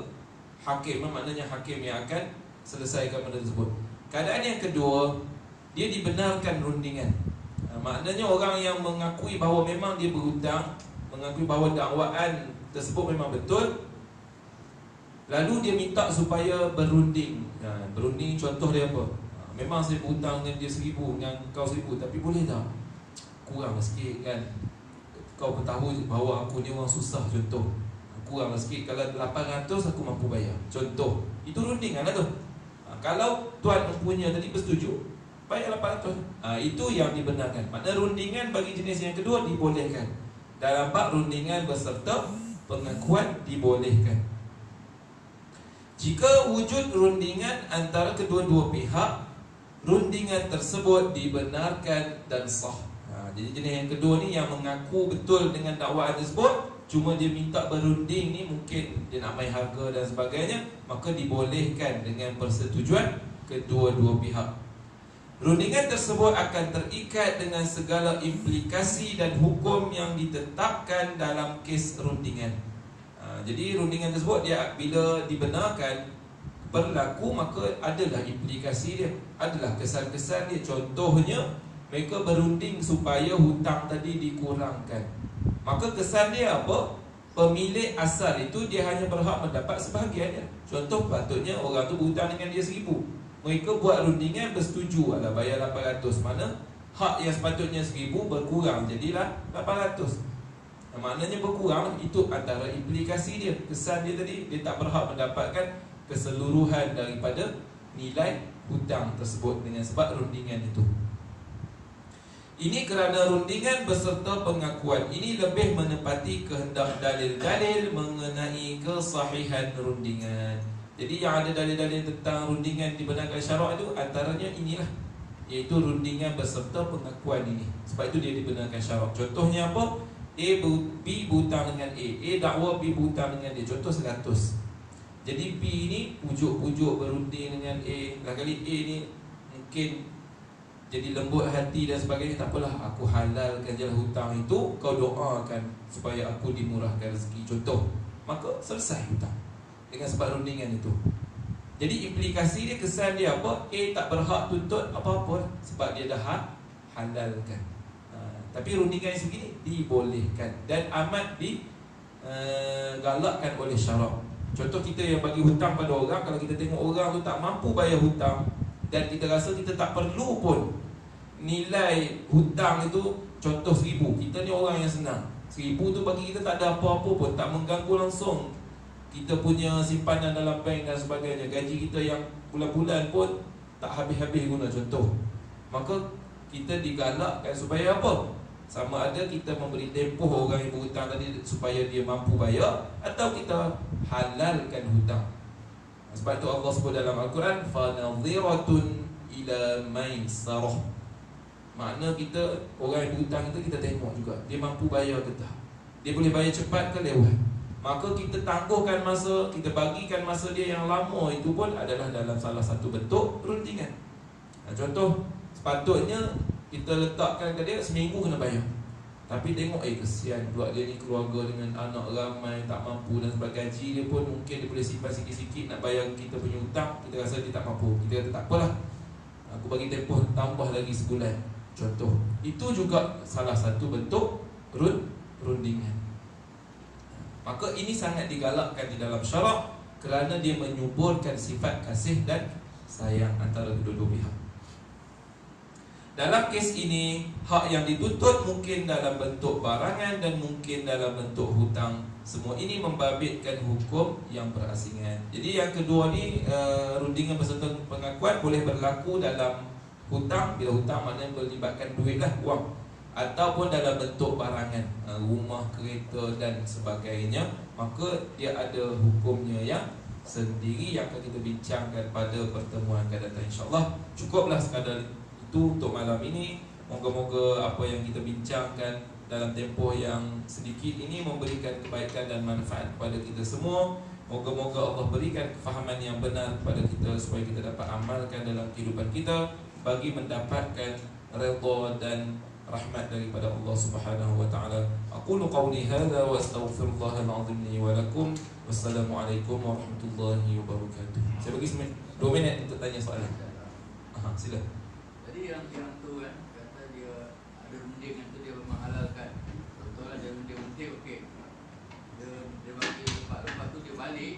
hakim. Maknanya hakim yang akan selesaikan benda tersebut. Keadaan yang kedua, dia dibenarkan rundingan. Maknanya orang yang mengakui bahawa memang dia berhutang, mengakui bahawa dakwaan tersebut memang betul, lalu dia minta supaya berunding. Berunding contoh dia apa? Memang saya berhutang dengan dia 1,000, dengan kau 1,000, tapi boleh tak kurang sikit kan? Kau pun tahu bahawa aku ni orang susah, contoh. Kurang sikit, kalau 800 aku mampu bayar, contoh. Itu rundingan lah tu. Kalau tuan mempunyai tadi bersetuju, bayar 800. Itu yang dibenarkan. Maknanya rundingan bagi jenis yang kedua dibolehkan. Dalam bab rundingan beserta pengakuan dibolehkan. Jika wujud rundingan antara kedua-dua pihak, rundingan tersebut dibenarkan dan sah. Jadi jenis yang kedua ni yang mengaku betul dengan dakwaan tersebut, cuma dia minta berunding ni, mungkin dia nak main harga dan sebagainya, maka dibolehkan dengan persetujuan kedua-dua pihak. Rundingan tersebut akan terikat dengan segala implikasi dan hukum yang ditetapkan dalam kes rundingan. Jadi rundingan tersebut dia bila dibenarkan berlaku, maka adalah implikasi dia, adalah kesan-kesan dia. Contohnya, mereka berunding supaya hutang tadi dikurangkan. Maka kesan dia apa? Pemilik asal itu dia hanya berhak mendapat sebahagiannya. Contoh, patutnya orang tu berhutang dengan dia 1,000. Mereka buat rundingan, bersetuju lah bayar 800. Mana hak yang sepatutnya 1,000 berkurang, jadilah 800. Maknanya berkurang. Itu antara implikasi dia. Kesan dia tadi, dia tak berhak mendapatkan keseluruhan daripada nilai hutang tersebut dengan sebab rundingan itu. Ini kerana rundingan beserta pengakuan ini lebih menepati kehendak dalil-dalil mengenai kesahihan rundingan. Jadi yang ada dalil-dalil tentang rundingan dibenarkan syarak itu antaranya inilah, iaitu rundingan beserta pengakuan ini. Sebab itu dia dibenarkan syarak. Contohnya apa? B berhutang dengan A dakwa B berhutang dengan dia, contoh 100. Jadi B ni pujuk-pujuk berunding dengan A. Kali A ni mungkin jadi lembut hati dan sebagainya. Tak apalah, aku halalkan je hutang itu, kau doakan supaya aku dimurahkan rezeki, contoh. Maka selesai hutang dengan sebab rundingan itu. Jadi implikasi dia, kesan dia apa? A tak berhak tuntut apa-apa sebab dia dah halalkan. Tapi rundingan yang sebegini dibolehkan dan amat digalakkan oleh syarak. Contoh, kita yang bagi hutang pada orang, kalau kita tengok orang tu tak mampu bayar hutang dan kita rasa kita tak perlu pun nilai hutang itu, contoh 1,000. Kita ni orang yang senang, 1,000 tu bagi kita tak ada apa-apa pun, tak mengganggu langsung kita punya simpanan dalam bank dan sebagainya. Gaji kita yang bulan-bulan pun tak habis-habis guna, contoh. Maka kita digalakkan supaya apa? Sama ada kita memberi tempoh orang yang berhutang tadi supaya dia mampu bayar, atau kita halalkan hutang. Sebab itu Allah sebut dalam Al-Quran, فَنَظِرَةٌ إِلَى مَيْسَرَةٍ. Makna kita, orang yang berhutang kita tengok juga dia mampu bayar ke tak, dia boleh bayar cepat ke lewat. Maka kita tangguhkan masa, kita bagikan masa dia yang lama, itu pun adalah dalam salah satu bentuk rundingan. Contoh, sepatutnya kita letakkan ke dia seminggu kena bayar, tapi tengok kesian buat dia ni, keluarga dengan anak ramai, tak mampu dan sebagainya. Gaji dia pun mungkin dia boleh simpan sikit-sikit nak bayar kita punya hutang, kita rasa dia tak mampu. Kita kata tak apalah, aku bagi tempoh tambah lagi sebulan, contoh. Itu juga salah satu bentuk rundingan. Maka ini sangat digalakkan di dalam syarak kerana dia menyuburkan sifat kasih dan sayang antara kedua-dua pihak. Dalam kes ini, hak yang dituntut mungkin dalam bentuk barangan dan mungkin dalam bentuk hutang. Semua ini membabitkan hukum yang berasingan. Jadi yang kedua ni, rundingan berserta pengakuan boleh berlaku dalam hutang. Bila hutang maknanya melibatkan duit lah, wang, ataupun dalam bentuk barangan, rumah, kereta dan sebagainya. Maka dia ada hukumnya yang sendiri yang akan kita bincangkan pada pertemuan akan datang, insyaAllah. Cukuplah sekadar itu untuk malam ini. Moga-moga apa yang kita bincangkan dalam tempoh yang sedikit ini memberikan kebaikan dan manfaat kepada kita semua. Moga-moga Allah berikan kefahaman yang benar kepada kita supaya kita dapat amalkan dalam kehidupan kita bagi mendapatkan redha dan rahmat daripada Allah Subhanahu wa taala. Aqulu qawli hadza wa astaghfirullahal azim li wa lakum. Wassalamualaikum warahmatullahi wabarakatuh. Saya bagi 2 minit untuk tanya soalan. Sila. Jadi yang tu kan, kata dia ada runding yang tu dia menghalalkan. Contohlah dia runding okey. Dia bagi lepas tu dia balik.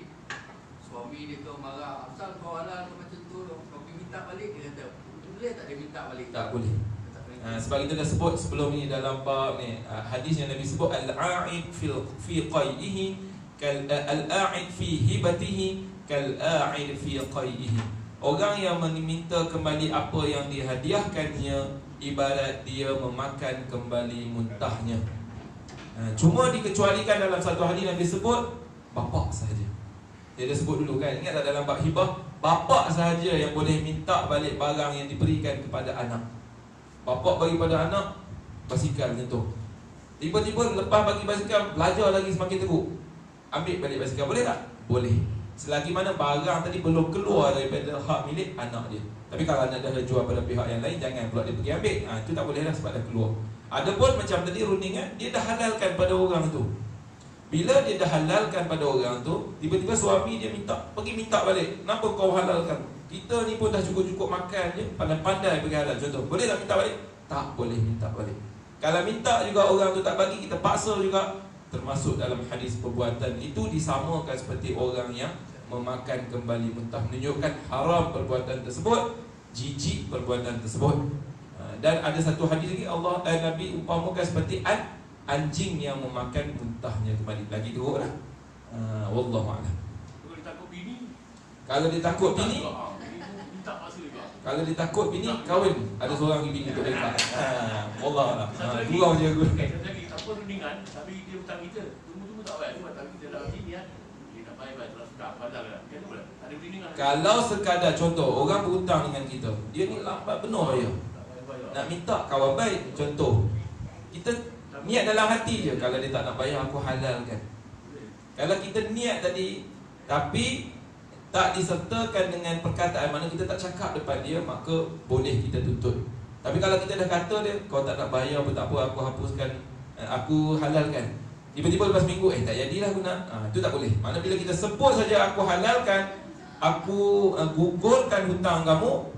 Suami dia tu marah, asal kau halal macam tu, kau pergi minta balik. Dia kata, boleh tak dia minta balik? Tak boleh. Sebab kita dah sebut sebelum ni dalam bab ni, hadis yang Nabi sebut, al-a'id fi qai'ihi al-a'id fi hibatihi kal-a'id fi qai'ihi. Orang yang meminta kembali apa yang dihadiahkannya ibarat dia memakan kembali muntahnya. Cuma dikecualikan dalam satu hadis Nabi sebut bapa sahaja. Dia dah sebut dulu kan, ingat tak dalam bab hibah, bapa sahaja yang boleh minta balik barang yang diberikan kepada anak. Bapa bagi pada anak basikal contoh. Tiba-tiba lepas bagi basikal, belajar lagi semakin teruk. Ambil balik basikal, boleh tak? Boleh. Selagi mana barang tadi belum keluar daripada hak milik anak dia. Tapi kalau anak dah jual pada pihak yang lain, jangan pula dia pergi ambil. Itu tak boleh lah sebab dah keluar. Adapun macam tadi rundingan, dia dah halalkan pada orang tu. Bila dia dah halalkan pada orang tu, tiba-tiba suami dia minta, pergi minta balik. Kenapa kau halalkan? Kita ni pun dah cukup-cukup makan je, pandai-pandai pergi halal. Contoh, boleh tak minta balik? Tak boleh minta balik. Kalau minta juga orang tu tak bagi, kita paksa juga, termasuk dalam hadis perbuatan itu disamakan seperti orang yang memakan kembali muntah, menunjukkan haram perbuatan tersebut, jijik perbuatan tersebut. Dan ada satu hadis lagi, Nabi umpamakan seperti anjing yang memakan muntahnya kembali. Lagi teruk lah. Wallahu a'lam. Kalau dia takut bini, kalau dia takut bini, minta paksa juga. kalau dia takut bini, kahwin. Ada seorang bini untuk mereka. Wallahu a'lam. Gurau je aku. Satu lagi, tak apa rundingan, tapi dia hutang kita. Tunggu-tunggu tak baik. Cuma tapi dia dalam sini kan, dia nak bayar terus sudah padahal kan. Dia tu lah. Ada rundingan. Kalau sekadar contoh, orang berhutang dengan kita, dia ni lambat penuh bayar. Nak minta kawan baik, contoh, kita niat dalam hati je, kalau dia tak nak bayar aku halalkan. Kalau kita niat tadi tapi tak disertakan dengan perkataan, mana kita tak cakap depan dia, maka boleh kita tuntut. Tapi kalau kita dah kata dia, kau tak nak bayar pun tak apa, aku hapuskan, aku halalkan. Tiba-tiba lepas minggu, tak jadilah aku nak, itu tak boleh. Mana bila kita sebut saja aku halalkan, aku gugurkan hutang kamu,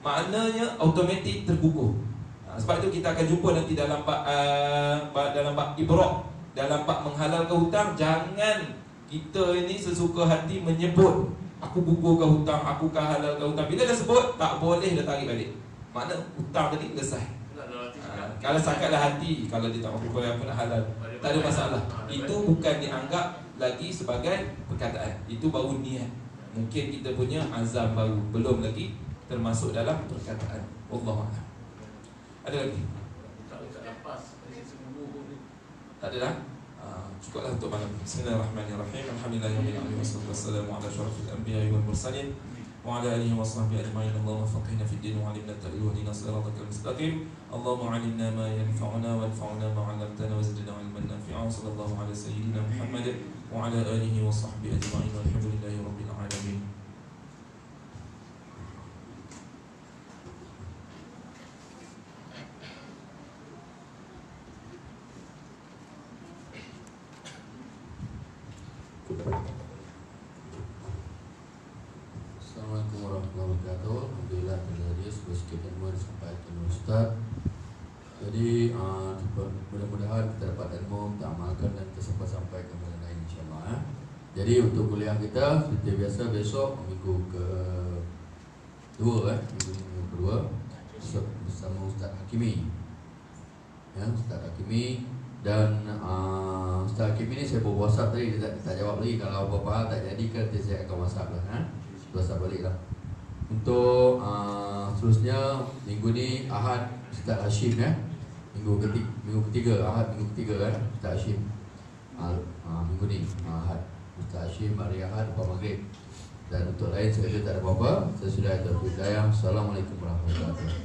maknanya automatik tergugur. Sebab itu kita akan jumpa nanti dalam bab ibrah, dalam bab menghalalkan hutang. Jangan kita ini sesuka hati menyebut aku gugurkan hutang, aku kan halalkan hutang. Bila dah sebut, tak boleh dah tarik balik. Makna hutang tadi selesai. Kalau sakatlah hati, kalau dia tak mampu bayar pun halal, tak ada masalah. Itu bukan dianggap lagi sebagai perkataan, itu baru niat. Mungkin kita punya azam baru, belum lagi termasuk dalam perkataan. Wallahu a'lam. Ada lagi? Tak lepas. Tak ada dah? Cukuplah untuk malam. Bismillahirrahmanirrahim. Alhamdulillahirabbil alamin wassalatu wassalamu ala asyrafil anbiya'i wal mursalin wa ala alihi wa sahbihi ajma'in. Allahumma faqihna fid din wa 'allimna at-ta'wil wa hdina siratal mustaqim. Allahumma 'allimna ma yanfa'una wanfa'na ma 'allamtana wa zidna 'ilman nafi'a. Sallallahu ala sayyidina Muhammad wa ala alihi wa sahbihi ajma'in. Walhamdulillahirabbil alamin. Assalamualaikum warahmatullahi wabarakatuh. Alhamdulillah terjadi sebuah sikit ilmu yang disampaikan oleh Ustaz. Jadi mudah-mudahan kita dapat ilmu, kita amalkan dan kita sampaikan kepada lain insyaAllah. Jadi untuk kuliah kita seperti biasa besok minggu kedua minggu kedua bersama Ustaz Hakimi. Ya, Ustaz Hakimi dan Ustaz Hakimi ni saya buat WhatsApp tadi, dia tak jawab lagi. Kalau apa-apa hal tak jadi ke nanti saya akan WhatsApp lah, WhatsApp balik lah. Untuk seterusnya minggu ni Ahad Ustaz Hashim ya. Minggu ketiga Ahad minggu ketiga Ustaz Hashim. Minggu ni Ahad Ustaz Hashim hari Ahad lepas maghrib. Dan untuk lain saya tak ada apa-apa. Saya sudah ada hidayah. Assalamualaikum warahmatullahi wabarakatuh.